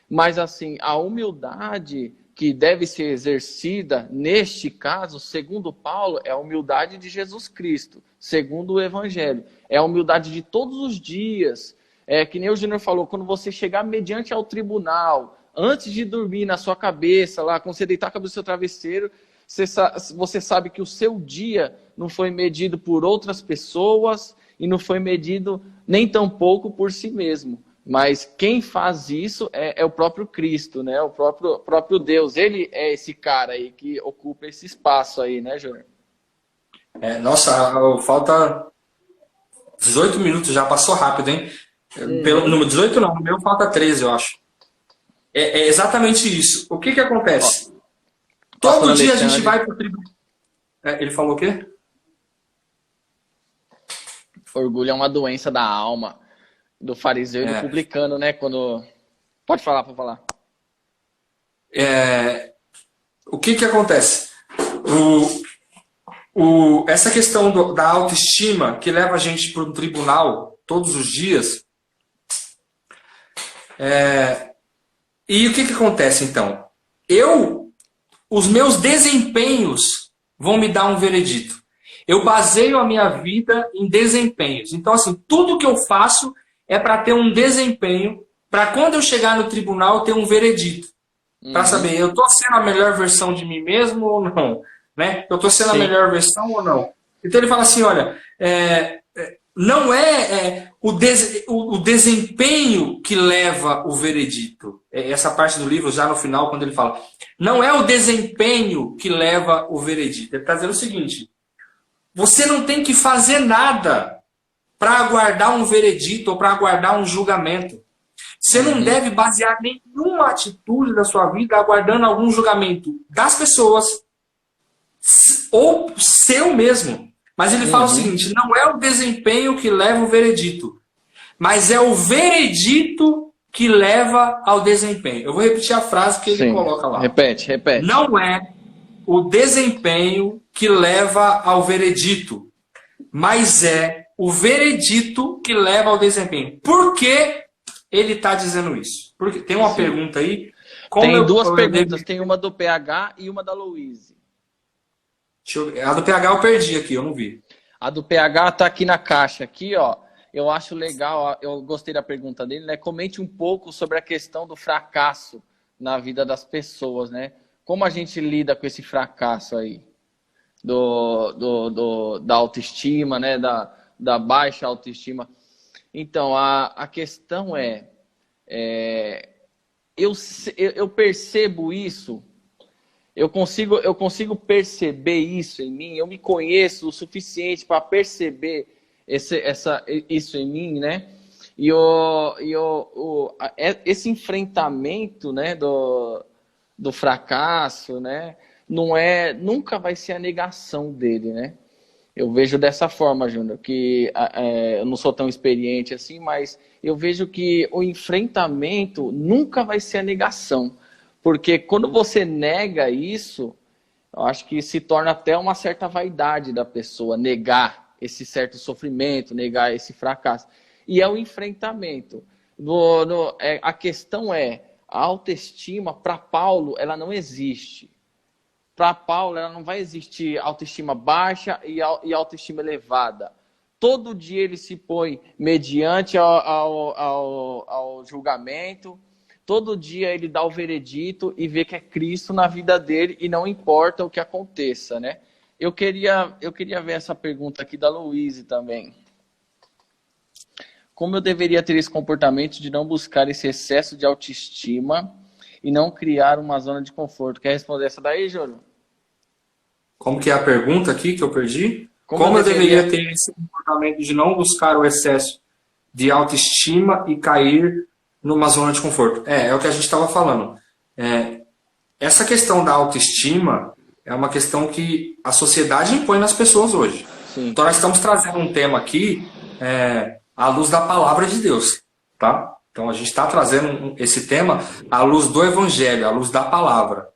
Mas, assim, a humildade que deve ser exercida, neste caso, segundo Paulo, é a humildade de Jesus Cristo, segundo o Evangelho. É a humildade de todos os dias. É que nem o Júnior falou, quando você chegar mediante ao tribunal, antes de dormir na sua cabeça, lá, quando você deitar a cabeça no seu travesseiro, você sabe que o seu dia não foi medido por outras pessoas e não foi medido nem tampouco por si mesmo. Mas quem faz isso é o próprio Cristo, né? O próprio Deus. Ele é esse cara aí que ocupa esse espaço aí, né, Júnior? Nossa, falta 18 minutos, já passou rápido, hein? No 18 não, no meu falta 13, eu acho. É exatamente isso. O que acontece? Todo dia a gente vai para o tribunal. Ele falou o quê? Orgulho é uma doença da alma. Do fariseu e do publicano, né? Quando... Pode falar, pode falar. O que acontece? Essa questão da autoestima que leva a gente para um tribunal todos os dias. E o que acontece, então? Os meus desempenhos vão me dar um veredito. Eu baseio a minha vida em desempenhos. Então, assim, tudo que eu faço é para ter um desempenho, para quando eu chegar no tribunal eu ter um veredito. Para saber, eu estou sendo a melhor versão de mim mesmo ou não? Né? Eu estou sendo a melhor versão ou não? Então ele fala assim, olha, não é o desempenho que leva o veredito. Essa parte do livro, já no final, quando ele fala, não é o desempenho que leva o veredito. Ele está dizendo o seguinte, você não tem que fazer nada para aguardar um veredito ou para aguardar um julgamento. Você não deve basear nenhuma atitude da sua vida aguardando algum julgamento das pessoas ou seu mesmo. Mas ele fala o seguinte, não é o desempenho que leva o veredito, mas é o veredito que leva ao desempenho. Eu vou repetir a frase que ele coloca lá. Repete. Não é o desempenho que leva ao veredito, mas é o veredito que leva ao desempenho. Por que ele está dizendo isso? Porque tem uma pergunta aí. Tem duas perguntas. Tem uma do PH e uma da Louise. A do PH eu perdi aqui, eu não vi. A do PH está aqui na caixa. Aqui, ó. Eu acho legal, eu gostei da pergunta dele, né? Comente um pouco sobre a questão do fracasso na vida das pessoas, né? Como a gente lida com esse fracasso aí? Da autoestima, né? Da baixa autoestima. Então, a questão eu percebo isso, eu consigo perceber isso em mim, eu me conheço o suficiente para perceber isso em mim, né? E esse enfrentamento, né, do fracasso, né, nunca vai ser a negação dele, né? Eu vejo dessa forma, Júnior, que eu não sou tão experiente assim, mas eu vejo que o enfrentamento nunca vai ser a negação. Porque quando você nega isso, eu acho que se torna até uma certa vaidade da pessoa, negar esse certo sofrimento, negar esse fracasso. E é o enfrentamento. A questão a autoestima, para Paulo, ela não existe. Para Paulo, ela não vai existir autoestima baixa e autoestima elevada. Todo dia ele se põe mediante ao julgamento, todo dia ele dá o veredito e vê que é Cristo na vida dele e não importa o que aconteça, né? Eu queria ver essa pergunta aqui da Louise também. Como eu deveria ter esse comportamento de não buscar esse excesso de autoestima e não criar uma zona de conforto? Quer responder essa daí, Júlio? Como que é a pergunta aqui que eu perdi? Como eu deveria ter esse comportamento de não buscar o excesso de autoestima e cair numa zona de conforto? É o que a gente estava falando. Essa questão da autoestima é uma questão que a sociedade impõe nas pessoas hoje. Sim. Então nós estamos trazendo um tema aqui à luz da palavra de Deus, tá? Então a gente está trazendo esse tema à luz do Evangelho, à luz da palavra.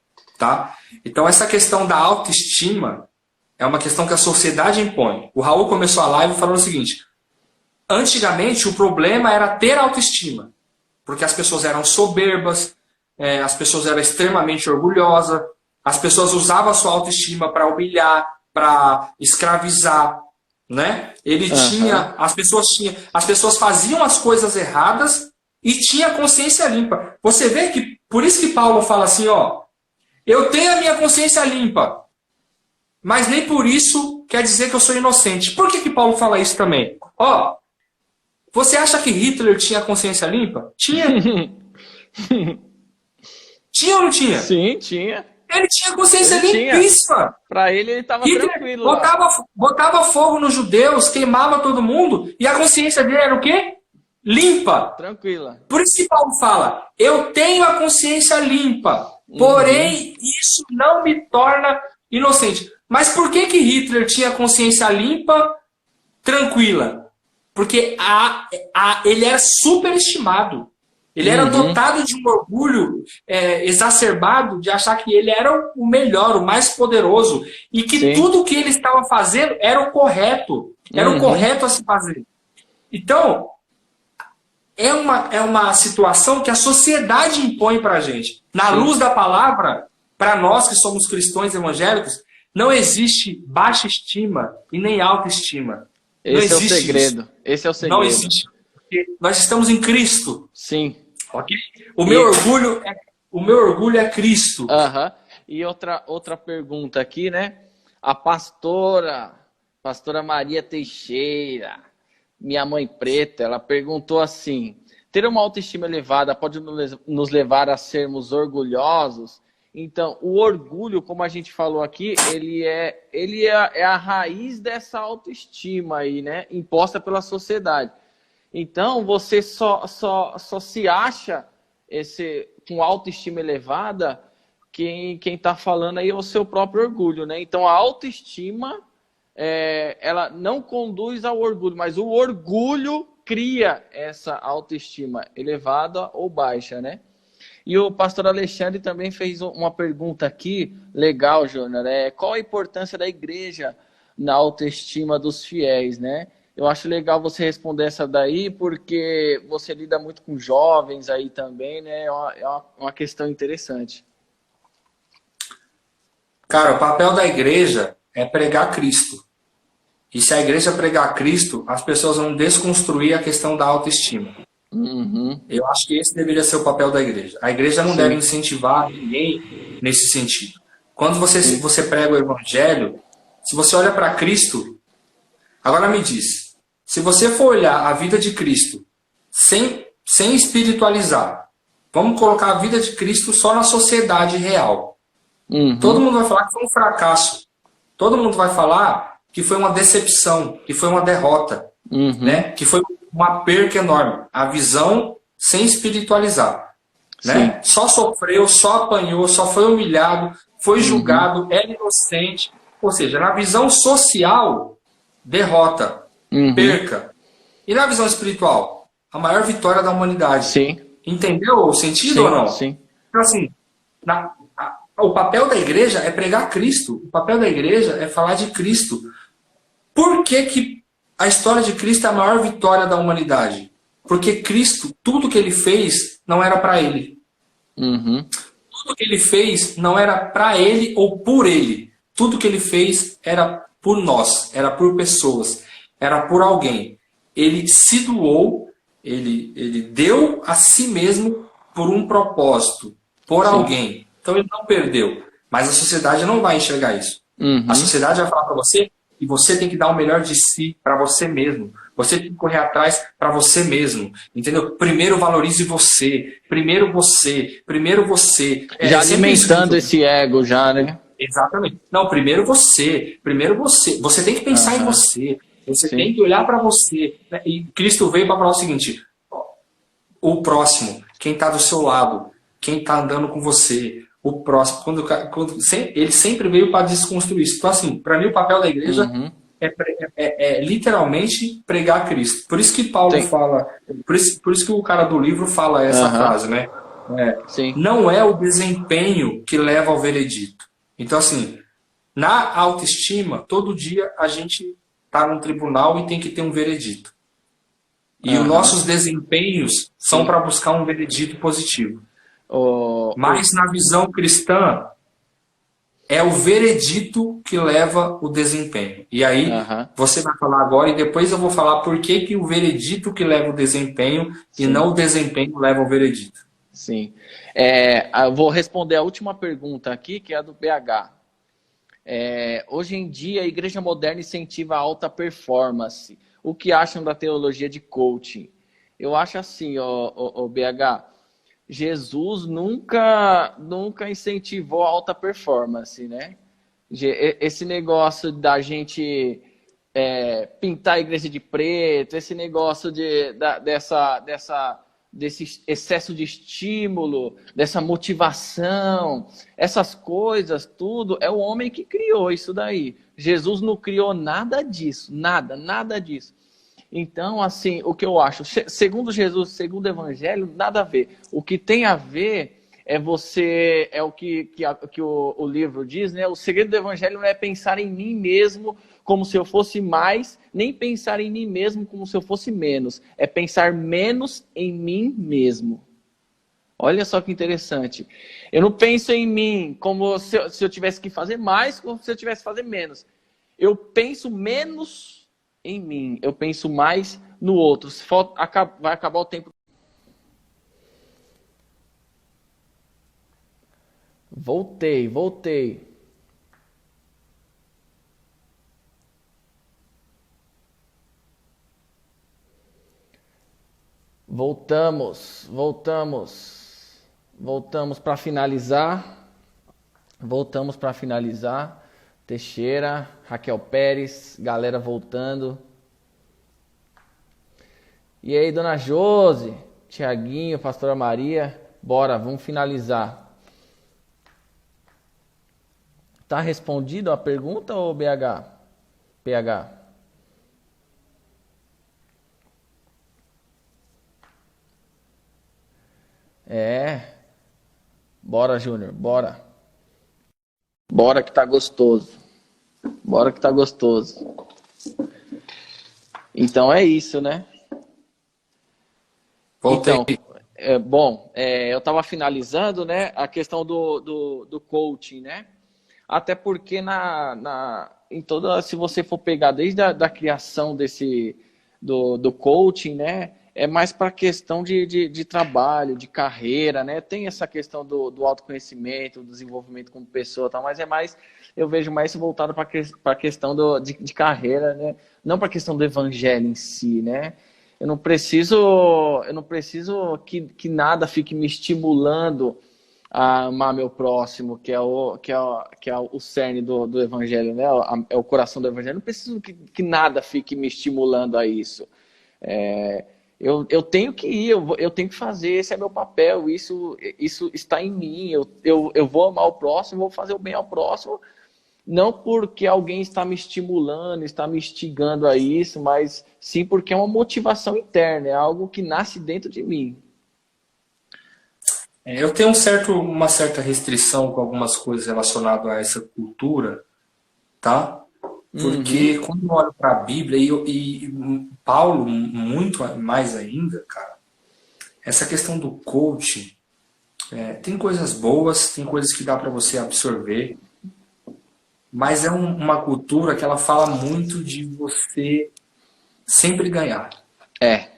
tá? Então essa questão da autoestima é uma questão que a sociedade impõe. O Raul começou a live falando o seguinte: antigamente o problema era ter autoestima, porque as pessoas eram soberbas, as pessoas eram extremamente orgulhosas, as pessoas usavam a sua autoestima para humilhar, para escravizar, né? Ele tinha, as pessoas faziam as coisas erradas e tinha consciência limpa. Você vê que por isso que Paulo fala assim, ó, eu tenho a minha consciência limpa, mas nem por isso quer dizer que eu sou inocente. Por que Paulo fala isso também? Ó, você acha que Hitler tinha consciência limpa? Tinha. Tinha ou não tinha? Sim, tinha. Ele tinha consciência limpíssima. Para ele estava tranquilo. Botava fogo nos judeus, queimava todo mundo, e a consciência dele era o quê? Limpa. Tranquila. Por isso que Paulo fala, eu tenho a consciência limpa, porém isso não me torna inocente. Mas por que Hitler tinha a consciência limpa, tranquila? Porque ele era superestimado. Ele era dotado de um orgulho exacerbado de achar que ele era o melhor, o mais poderoso. E que tudo que ele estava fazendo era o correto. Era o correto a se fazer. Então, é uma situação que a sociedade impõe para a gente. Na luz da palavra, para nós que somos cristãos evangélicos, não existe baixa estima e nem autoestima. Esse é o segredo. Esse é o segredo. Não existe. Porque nós estamos em Cristo. Sim. Okay? O meu orgulho é Cristo. E outra pergunta aqui, né? A pastora Maria Teixeira, minha mãe preta, ela perguntou assim: ter uma autoestima elevada pode nos levar a sermos orgulhosos? Então, o orgulho, como a gente falou aqui, ele é a raiz dessa autoestima aí, né? Imposta pela sociedade. Então, você só se acha com autoestima elevada, quem está falando aí é o seu próprio orgulho, né? Então, a autoestima, ela não conduz ao orgulho, mas o orgulho cria essa autoestima elevada ou baixa, né? E o pastor Alexandre também fez uma pergunta aqui, legal, Júnior, qual a importância da igreja na autoestima dos fiéis, né? Eu acho legal você responder essa daí, porque você lida muito com jovens aí também, né? É uma questão interessante. Cara, o papel da igreja é pregar Cristo. E se a igreja pregar Cristo, as pessoas vão desconstruir a questão da autoestima. Eu acho que esse deveria ser o papel da igreja. A igreja não deve incentivar ninguém nesse sentido. Quando você prega o evangelho, se você olha para Cristo, agora me diz, se você for olhar a vida de Cristo sem espiritualizar, vamos colocar a vida de Cristo só na sociedade real. Todo mundo vai falar que foi um fracasso. Todo mundo vai falar que foi uma decepção, que foi uma derrota, né? Que foi uma perca enorme. A visão sem espiritualizar. Né? Só sofreu, só apanhou, só foi humilhado, foi julgado, era inocente. Ou seja, na visão social, derrota, perca. E na visão espiritual, a maior vitória da humanidade. Entendeu o sentido ou não? Então, assim, o papel da igreja é pregar Cristo. O papel da igreja é falar de Cristo. Por que a história de Cristo é a maior vitória da humanidade? Porque Cristo, tudo que ele fez, não era para ele. Tudo que ele fez não era para ele ou por ele. Tudo que ele fez era por nós, era por pessoas, era por alguém. Ele se doou, ele deu a si mesmo por um propósito, por alguém. Então ele não perdeu. Mas a sociedade não vai enxergar isso. A sociedade vai falar para você que você tem que dar o melhor de si para você mesmo. Você tem que correr atrás para você mesmo. Entendeu? Primeiro valorize você. Primeiro você. Primeiro você. Já alimentando esse ego já, né? Exatamente. Não, primeiro você. Primeiro você. Você tem que pensar em você. Você tem que olhar para você. E Cristo veio para falar o seguinte: o próximo, quem está do seu lado, quem está andando com você, o próximo, ele sempre veio para desconstruir isso. Então, assim, para mim o papel da igreja é literalmente pregar Cristo. Por isso que Paulo fala, por isso que o cara do livro fala essa frase, né? Sim. Não é o desempenho que leva ao veredito. Então, assim, na autoestima, todo dia a gente está num tribunal e tem que ter um veredito. E os Aham. nossos desempenhos são Sim. para buscar um veredito positivo. O, Mas na visão cristã, é o veredito que leva o desempenho. E aí, aham. você vai falar agora e depois eu vou falar por que, que o veredito que leva o desempenho e Sim. não o desempenho leva ao veredito. Sim. Eu vou responder a última pergunta aqui, que é a do BH. Hoje em dia, a igreja moderna incentiva a alta performance. O que acham da teologia de coaching? Eu acho assim, ó, BH, Jesus nunca incentivou a alta performance, né? Esse negócio da gente pintar a igreja de preto, esse negócio desse excesso de estímulo, dessa motivação, essas coisas, tudo, é o homem que criou isso daí. Jesus não criou nada disso, nada disso. Então, assim, o que eu acho, segundo Jesus, segundo o Evangelho, nada a ver. O que tem a ver é o que o livro diz, né? O segredo do Evangelho não é pensar em mim mesmo como se eu fosse mais, nem pensar em mim mesmo como se eu fosse menos. É pensar menos em mim mesmo. Olha só que interessante. Eu não penso em mim como se eu tivesse que fazer mais, como se eu tivesse que fazer menos. Eu penso menos em mim, eu penso mais no outro. Vai acabar o tempo. Voltei. Voltamos para finalizar. Voltamos para finalizar. Teixeira, Raquel Pérez, galera voltando. E aí, dona Josi, Tiaguinho, pastora Maria, bora, vamos finalizar. Tá respondido a pergunta ou BH? PH? Bora, Júnior, bora. Bora que tá gostoso. Então é isso, né? Voltei. Então, eu estava finalizando, né, a questão do coaching, né? Até porque se você for pegar desde da criação do coaching, né, é mais para questão de trabalho, de carreira, né? Tem essa questão do autoconhecimento, do desenvolvimento como pessoa, tal, mas eu vejo mais voltado para a questão de carreira, né? Não para a questão do evangelho em si, né? Eu não preciso que nada fique me estimulando a amar meu próximo, que é o cerne do evangelho, né? É o coração do evangelho. Eu não preciso que nada fique me estimulando a isso. Eu tenho que ir, eu tenho que fazer, esse é meu papel, isso está em mim. Eu vou amar o próximo, vou fazer o bem ao próximo, não porque alguém está me estimulando, está me instigando a isso, mas sim porque é uma motivação interna, é algo que nasce dentro de mim. Eu tenho uma certa restrição com algumas coisas relacionadas a essa cultura, tá? Uhum. Porque quando eu olho para a Bíblia e Paulo, muito mais ainda, cara, essa questão do coaching, tem coisas boas, tem coisas que dá para você absorver, mas é uma cultura que ela fala muito de você sempre ganhar, É,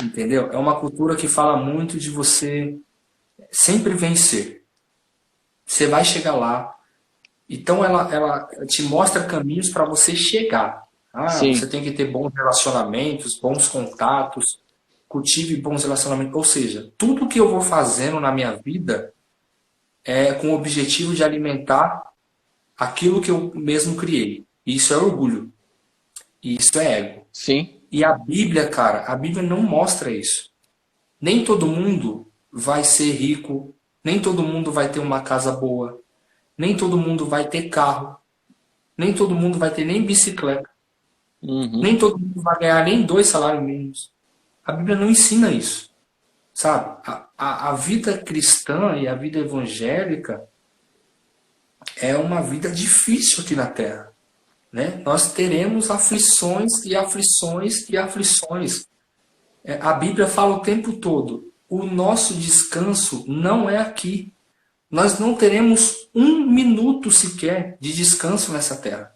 entendeu? É uma cultura que fala muito de você sempre vencer. Você vai chegar lá. Então ela te mostra caminhos para você chegar. Ah, você sim, tem que ter bons relacionamentos, bons contatos, cultive bons relacionamentos. Ou seja, tudo que eu vou fazendo na minha vida é com o objetivo de alimentar aquilo que eu mesmo criei. E isso é orgulho. E isso é ego. sim, E a Bíblia, cara, a Bíblia não mostra isso. Nem todo mundo vai ser rico, nem todo mundo vai ter uma casa boa, nem todo mundo vai ter carro, nem todo mundo vai ter nem bicicleta, uhum, nem todo mundo vai ganhar nem 2 salários mínimos. A Bíblia não ensina isso, sabe? A vida cristã e a vida evangélica é uma vida difícil aqui na Terra, né? Nós teremos aflições e aflições e aflições. A Bíblia fala o tempo todo, o nosso descanso não é aqui. Nós não teremos um minuto sequer de descanso nessa terra.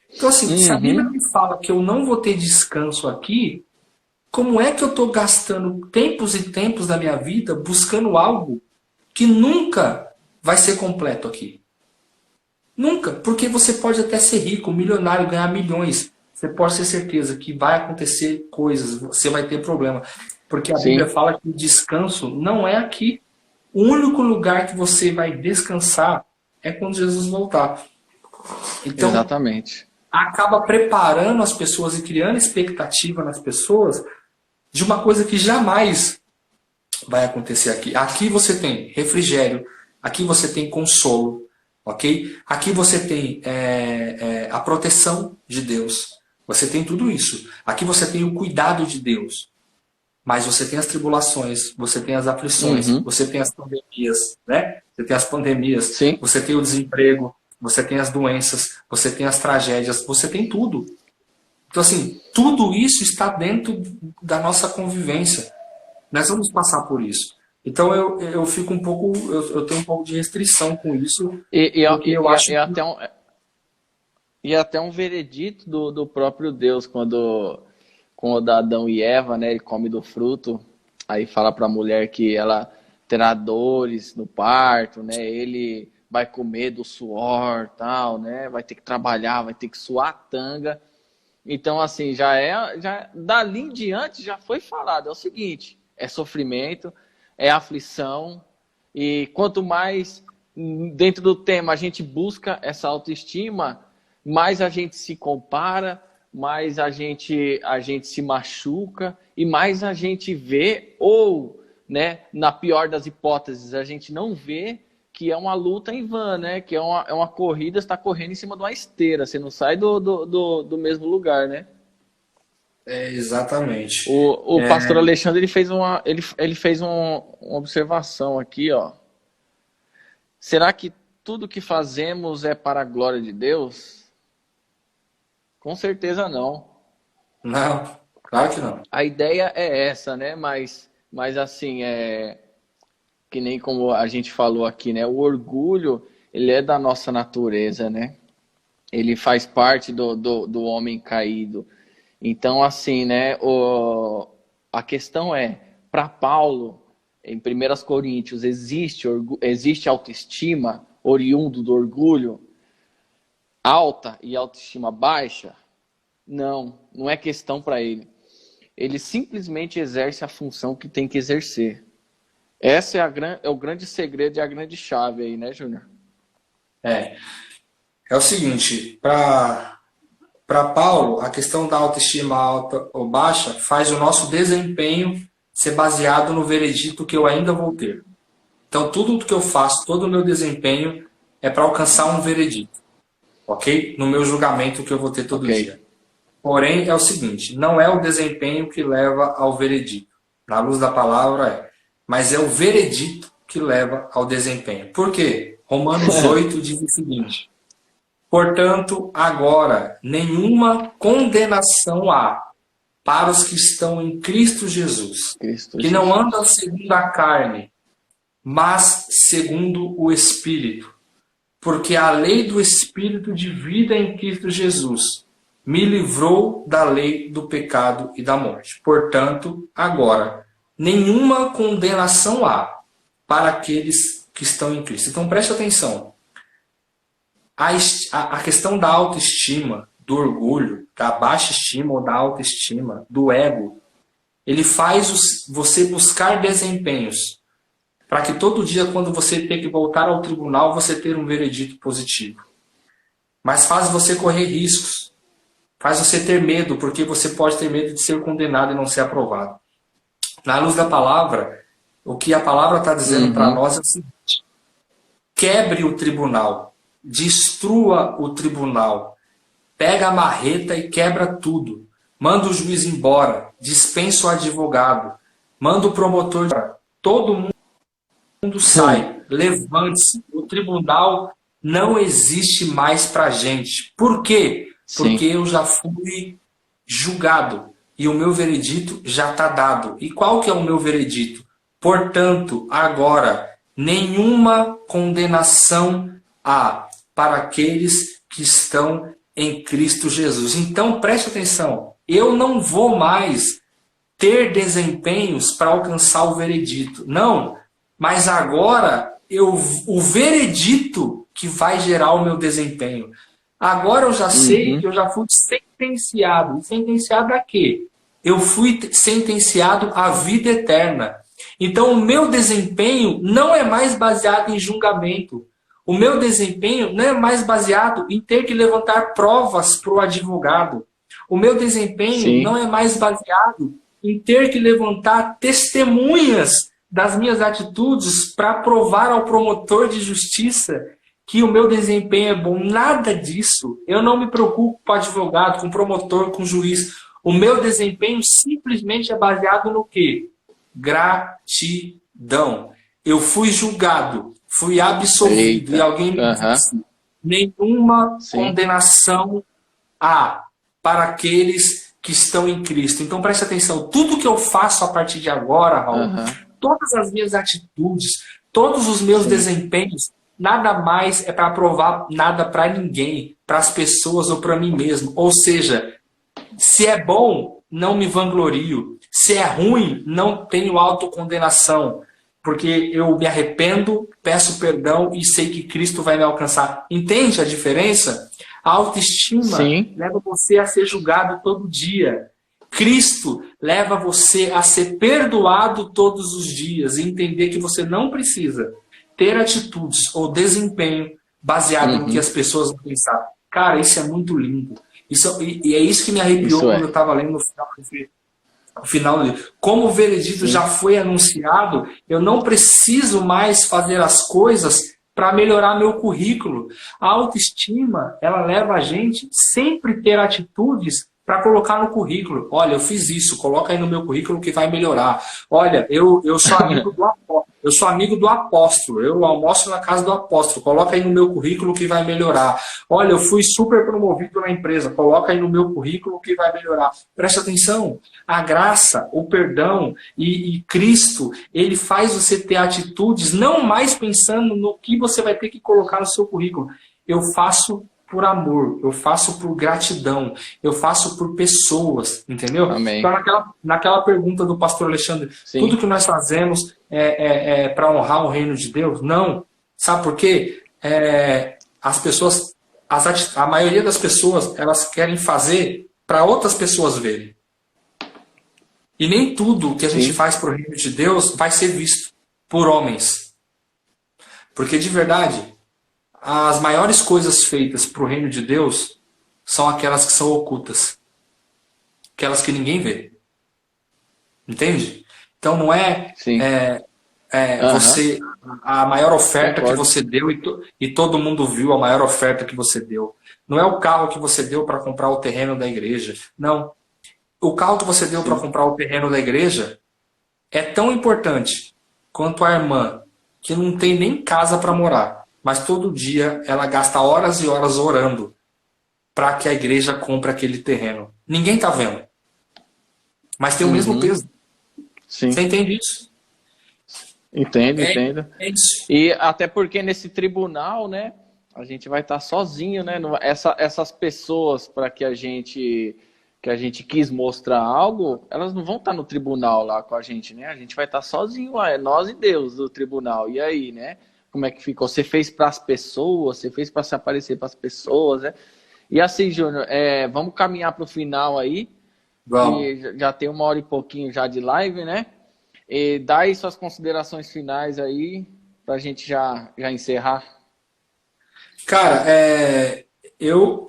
Então, assim, se a Bíblia me fala que eu não vou ter descanso aqui, como é que eu estou gastando tempos e tempos da minha vida buscando algo que nunca vai ser completo aqui? Nunca, porque você pode até ser rico, milionário, ganhar milhões. Você pode ter certeza que vai acontecer coisas, você vai ter problema. Porque a Bíblia fala que o descanso não é aqui. O único lugar que você vai descansar é quando Jesus voltar. Então, exatamente. Acaba preparando as pessoas e criando expectativa nas pessoas de uma coisa que jamais vai acontecer aqui. Aqui você tem refrigério, aqui você tem consolo, ok? Aqui você tem a proteção de Deus. Você tem tudo isso. Aqui você tem o cuidado de Deus. Mas você tem as tribulações, você tem as aflições, você tem as pandemias, né? Você tem as pandemias, Sim. Você tem o desemprego, você tem as doenças, você tem as tragédias, você tem tudo. Então, assim, tudo isso está dentro da nossa convivência. Nós vamos passar por isso. Então, eu fico um pouco, eu tenho um pouco de restrição com isso, porque eu acho que... até um veredito do próprio Deus, quando Adão e Eva, né, ele come do fruto, aí fala para a mulher que ela terá dores no parto, né, ele vai comer do suor, tal, né, vai ter que trabalhar, vai ter que suar a tanga. Então, assim, já dali em diante já foi falado, é o seguinte, é sofrimento, é aflição, e quanto mais dentro do tema a gente busca essa autoestima, mais a gente se compara, mais a gente se machuca e mais a gente vê, ou, né, na pior das hipóteses, a gente não vê que é uma luta em vão, né? Que é uma corrida, você está correndo em cima de uma esteira, você não sai do mesmo lugar, né? Exatamente. O pastor Alexandre ele fez uma observação aqui, ó. Será que tudo que fazemos é para a glória de Deus? Com certeza não. Não, claro que não. A ideia é essa, né? Mas assim, que nem como a gente falou aqui, né? O orgulho, ele é da nossa natureza, né? Ele faz parte do homem caído. Então, assim, né? A questão é, para Paulo, em 1 Coríntios, existe autoestima oriundo do orgulho? Alta e autoestima baixa? Não é questão para ele. Ele simplesmente exerce a função que tem que exercer. Essa é o grande segredo e a grande chave aí, né, Júnior? É o seguinte, para Paulo, a questão da autoestima alta ou baixa faz o nosso desempenho ser baseado no veredito que eu ainda vou ter. Então, tudo que eu faço, todo o meu desempenho é para alcançar um veredito. Ok? No meu julgamento que eu vou ter todo dia. Porém, é o seguinte, não é o desempenho que leva ao veredito. Na luz da palavra mas é o veredito que leva ao desempenho. Por quê? Romanos 8 diz o seguinte, portanto, agora, nenhuma condenação há para os que estão em Cristo Jesus, que não andam segundo a carne, mas segundo o Espírito. Porque a lei do Espírito de vida em Cristo Jesus me livrou da lei do pecado e da morte. Portanto, agora, nenhuma condenação há para aqueles que estão em Cristo. Então, preste atenção. A questão da autoestima, do orgulho, da baixa estima ou da autoestima, do ego, ele faz você buscar desempenhos para que todo dia, quando você ter que voltar ao tribunal, você ter um veredito positivo. Mas faz você correr riscos. Faz você ter medo, porque você pode ter medo de ser condenado e não ser aprovado. Na luz da palavra, o que a palavra está dizendo para nós é o seguinte: quebre o tribunal, destrua o tribunal, pega a marreta e quebra tudo. Manda o juiz embora, dispensa o advogado, manda o promotor embora. todo mundo sai, levante-se, o tribunal não existe mais para a gente. Por quê? Sim. Porque eu já fui julgado e o meu veredito já está dado. E qual que é o meu veredito? Portanto, agora, nenhuma condenação há para aqueles que estão em Cristo Jesus. Então, preste atenção, eu não vou mais ter desempenhos para alcançar o veredito. Não, mas agora o veredito que vai gerar o meu desempenho. Agora eu já sei que eu já fui sentenciado. Sentenciado a quê? Eu fui sentenciado à vida eterna. Então o meu desempenho não é mais baseado em julgamento. O meu desempenho não é mais baseado em ter que levantar provas para o advogado. O meu desempenho não é mais baseado em ter que levantar testemunhas das minhas atitudes para provar ao promotor de justiça que o meu desempenho é bom. Nada disso. Eu não me preocupo com o advogado, com o promotor, com o juiz. O meu desempenho simplesmente é baseado no quê? Gratidão. Eu fui julgado, fui absolvido e alguém me disse: nenhuma condenação há para aqueles que estão em Cristo. Então preste atenção, tudo que eu faço a partir de agora, Raul, todas as minhas atitudes, todos os meus desempenhos, nada mais é para provar nada para ninguém, para as pessoas ou para mim mesmo. Ou seja, se é bom, não me vanglorio. Se é ruim, não tenho autocondenação. Porque eu me arrependo, peço perdão e sei que Cristo vai me alcançar. Entende a diferença? A autoestima leva você a ser julgado todo dia. Cristo leva você a ser perdoado todos os dias e entender que você não precisa ter atitudes ou desempenho baseado no que as pessoas vão pensar. Cara, isso é muito lindo. E é isso que me arrepiou quando eu estava lendo no final do livro. Como o veredito já foi anunciado, eu não preciso mais fazer as coisas para melhorar meu currículo. A autoestima, ela leva a gente sempre ter atitudes para colocar no currículo. Olha, eu fiz isso, coloca aí no meu currículo que vai melhorar. Olha, eu sou amigo do apóstolo. Eu sou amigo do apóstolo, eu almoço na casa do apóstolo, coloca aí no meu currículo que vai melhorar. Olha, eu fui super promovido na empresa, coloca aí no meu currículo que vai melhorar. Presta atenção, a graça, o perdão e Cristo, ele faz você ter atitudes não mais pensando no que você vai ter que colocar no seu currículo. Eu faço por amor, eu faço por gratidão, eu faço por pessoas, entendeu? Amém. Então, naquela pergunta do pastor Alexandre, tudo que nós fazemos é para honrar o reino de Deus? Não. Sabe por quê? As pessoas, a maioria das pessoas, elas querem fazer para outras pessoas verem. E nem tudo que a gente faz para o reino de Deus vai ser visto por homens. Porque, de verdade, as maiores coisas feitas para o reino de Deus são aquelas que são ocultas. Aquelas que ninguém vê. Entende? Então não você a maior oferta que você deu e todo mundo viu a maior oferta que você deu. Não é o carro que você deu para comprar o terreno da igreja. Não. O carro que você deu para comprar o terreno da igreja é tão importante quanto a irmã que não tem nem casa para morar. Mas todo dia ela gasta horas e horas orando para que a igreja compre aquele terreno. Ninguém está vendo. Mas tem o mesmo peso. Sim. Você entende isso? Entendo. É isso. E até porque nesse tribunal, né, a gente vai estar sozinho, né? Essas pessoas para que a gente quis mostrar algo, elas não vão estar no tribunal lá com a gente, né? A gente vai estar sozinho lá, é nós e Deus do tribunal. E aí, né? Como é que ficou? Você fez para as pessoas, você fez para se aparecer para as pessoas, né? E assim, Júnior, vamos caminhar para o final aí. Vamos. Já tem 1 hora e pouquinho já de live, né? E dá aí suas considerações finais aí, para a gente já encerrar. Cara, eu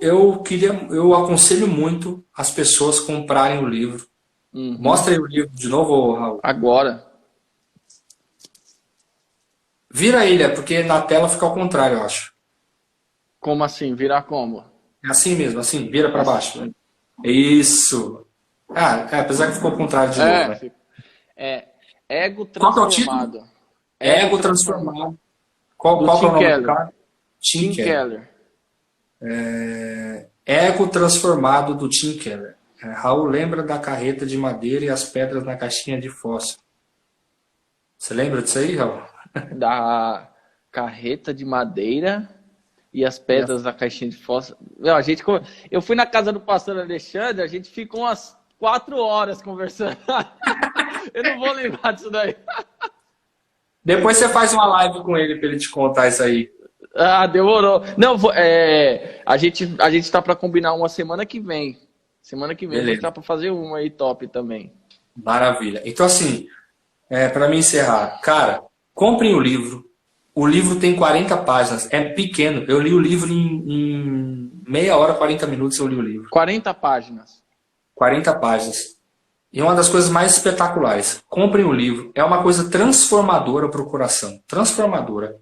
aconselho muito as pessoas comprarem o livro. Mostra aí o livro de novo, Raul. Agora. Vira ele, porque na tela fica ao contrário, eu acho. Como assim? Virar como? É assim mesmo, assim, vira para baixo. Isso. Apesar que ficou ao contrário de novo, né? Ego Qual que é o título? Transformado. Ego Transformado. Qual que é o Tim nome do Keller. cara? Tim Tim Keller. Keller. Ego Transformado do Tim Keller. Raul lembra da carreta de madeira e as pedras na caixinha de fósforo. Você lembra disso aí, Raul? Da carreta de madeira e as E a- pedras da caixinha de fósforo. Não, eu fui na casa do pastor Alexandre, a gente ficou umas 4 horas conversando. Eu não vou lembrar disso daí. Depois você faz uma live com ele para ele te contar isso aí. Ah, demorou. Não, a gente tá para combinar uma semana que vem. Semana que vem a gente Beleza. tá para fazer uma aí top também. Maravilha. Então, assim, para me encerrar, cara, comprem o livro. O livro tem 40 páginas, é pequeno. Eu li o livro em meia hora, 40 minutos eu li o livro. 40 páginas. 40 páginas. E uma das coisas mais espetaculares, comprem o livro. É uma coisa transformadora para o coração. Transformadora.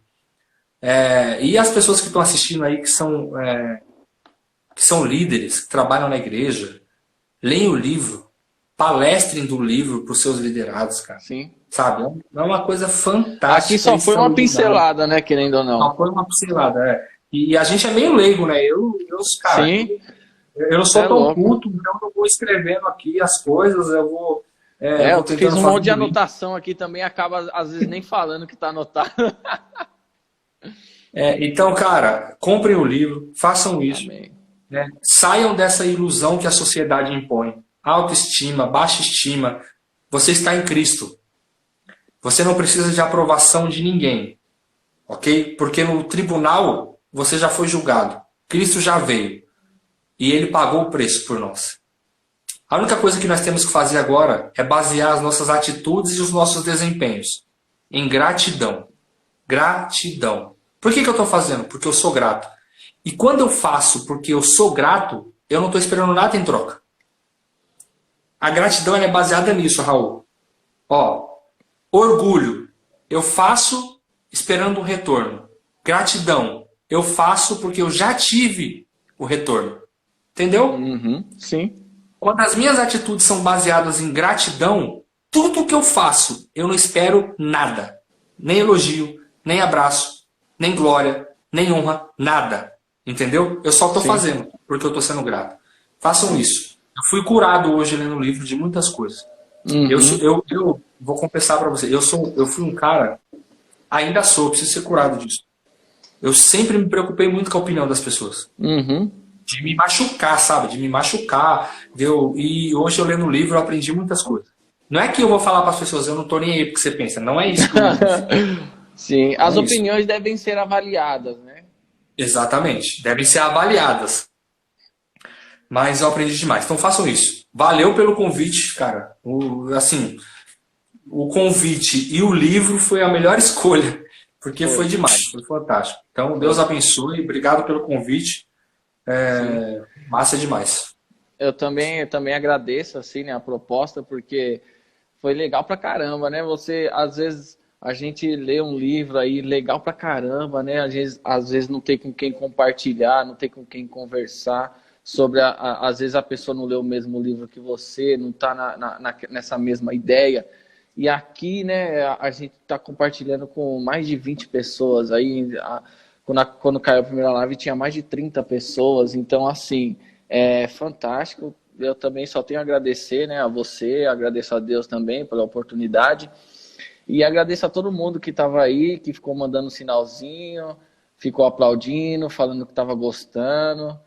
E as pessoas que estão assistindo aí, que são líderes, que trabalham na igreja, leiam o livro, palestrem do livro para os seus liderados, cara. Sim. Sabe? É uma coisa fantástica. Aqui só foi uma pincelada, né, querendo ou não. Só foi uma pincelada, E a gente é meio leigo, né? Cara, Sim. eu não sou É tão louco. culto, então eu vou escrevendo aqui as coisas, eu vou Eu tentando fiz um fazer monte de bonito. anotação aqui também, acaba às vezes nem falando que tá anotado. Então, cara, comprem o livro, façam isso. Amém. Né? Saiam dessa ilusão que a sociedade impõe. Autoestima, baixa estima. Você está em Cristo. Você não precisa de aprovação de ninguém. Ok? Porque no tribunal você já foi julgado. Cristo já veio. E ele pagou o preço por nós. A única coisa que nós temos que fazer agora é basear as nossas atitudes e os nossos desempenhos em gratidão. Gratidão. Por que eu estou fazendo? Porque eu sou grato. E quando eu faço porque eu sou grato, eu não estou esperando nada em troca. A gratidão é baseada nisso, Raul. Orgulho. Eu faço esperando um retorno. Gratidão. Eu faço porque eu já tive o retorno. Entendeu? Uhum, sim. Quando as minhas atitudes são baseadas em gratidão, tudo que eu faço, eu não espero nada. Nem elogio, nem abraço, nem glória, nem honra, nada. Entendeu? Eu só estou fazendo, porque eu estou sendo grato. Façam isso. Eu fui curado hoje lendo o livro de muitas coisas. Uhum. Eu vou confessar para você, eu fui um cara, ainda sou, preciso ser curado disso. Eu sempre me preocupei muito com a opinião das pessoas. Uhum. De me machucar, sabe? De me machucar. E hoje eu lendo o livro eu aprendi muitas coisas. Não é que eu vou falar para as pessoas, eu não tô nem aí porque você pensa. Não é isso que eu digo. Sim, as É opiniões devem ser avaliadas, né? Exatamente. Devem ser avaliadas. Mas eu aprendi demais. Então façam isso. Valeu pelo convite, cara. O convite e o livro foi a melhor escolha. Porque foi demais. Foi fantástico. Então, Deus abençoe. Obrigado pelo convite. Massa demais. Eu também agradeço assim, né, a proposta, porque foi legal pra caramba, né? Às vezes, a gente lê um livro aí legal pra caramba, né? Às vezes não tem com quem compartilhar, não tem com quem conversar sobre, às vezes a pessoa não lê o mesmo livro que você, não tá nessa mesma ideia. E aqui, né, a gente tá compartilhando com mais de 20 pessoas aí, quando caiu a primeira live tinha mais de 30 pessoas, então assim, é fantástico. Eu também só tenho a agradecer, né, a você, agradeço a Deus também pela oportunidade e agradeço a todo mundo que estava aí, que ficou mandando um sinalzinho, ficou aplaudindo, falando que estava gostando.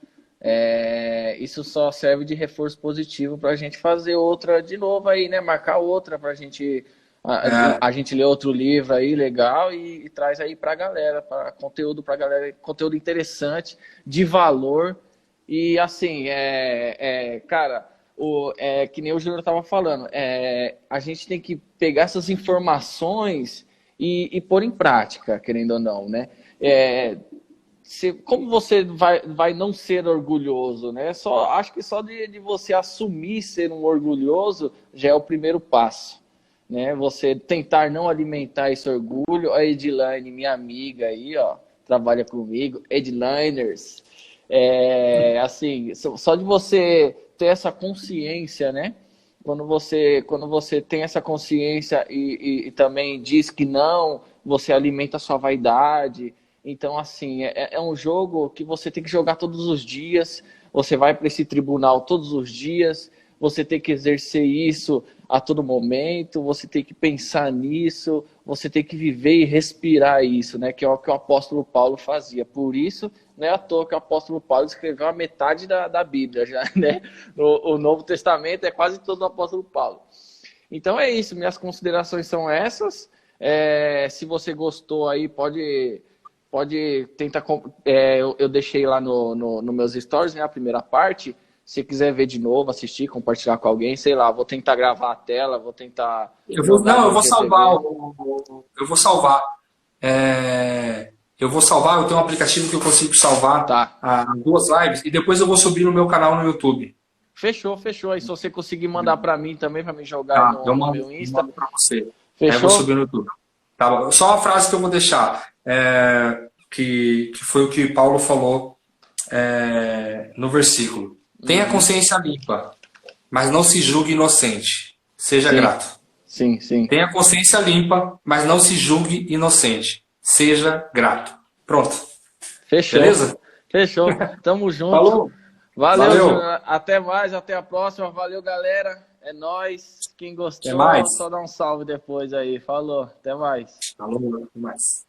Isso só serve de reforço positivo para a gente fazer outra de novo aí, né, marcar outra para a gente lê outro livro aí legal e traz aí pra galera, para conteúdo pra galera, conteúdo interessante, de valor. E assim, cara, que nem o Júnior tava falando, a gente tem que pegar essas informações e pôr em prática, querendo ou não, né? Como você vai não ser orgulhoso, né? Acho que só de você assumir ser um orgulhoso já é o primeiro passo. Né, você tentar não alimentar esse orgulho. A Edilane, minha amiga aí, ó, trabalha comigo, Ediliners, assim, só de você ter essa consciência, né, quando você tem essa consciência e também diz que não, você alimenta a sua vaidade. Então, assim, é um jogo que você tem que jogar todos os dias, você vai para esse tribunal todos os dias, você tem que exercer isso a todo momento, você tem que pensar nisso, você tem que viver e respirar isso, né? Que é o que o apóstolo Paulo fazia. Por isso, não é à toa que o apóstolo Paulo escreveu a metade da Bíblia já, né? O Novo Testamento é quase todo do apóstolo Paulo. Então é isso, minhas considerações são essas. Se você gostou aí, pode tentar. Eu deixei lá no meus stories, né, a primeira parte. Se quiser ver de novo, assistir, compartilhar com alguém, sei lá, vou tentar gravar a tela, vou tentar jogar Não, no eu vou salvar. IGTV. Eu vou salvar. Eu vou salvar, eu tenho um aplicativo que eu consigo salvar Tá. as duas lives e depois eu vou subir no meu canal no YouTube. Fechou, fechou. Aí se você conseguir mandar para mim também, para me jogar aí Tá? no meu Insta. Mando para você. Aí eu vou Fechou? subir no YouTube. Tá bom. Só uma frase que eu vou deixar, que foi o que Paulo falou no versículo. Tenha consciência limpa, mas não se julgue inocente. Seja Sim, grato. sim, sim. Tenha consciência limpa, mas não se julgue inocente. Seja grato. Pronto. Fechou. Beleza? Fechou. Tamo junto. Falou. Valeu, Valeu. Júnior. Até mais, até a próxima. Valeu, galera. É nóis. Quem Até gostou, mais. só dá um salve depois aí. Falou. Até mais. Falou. Até mais.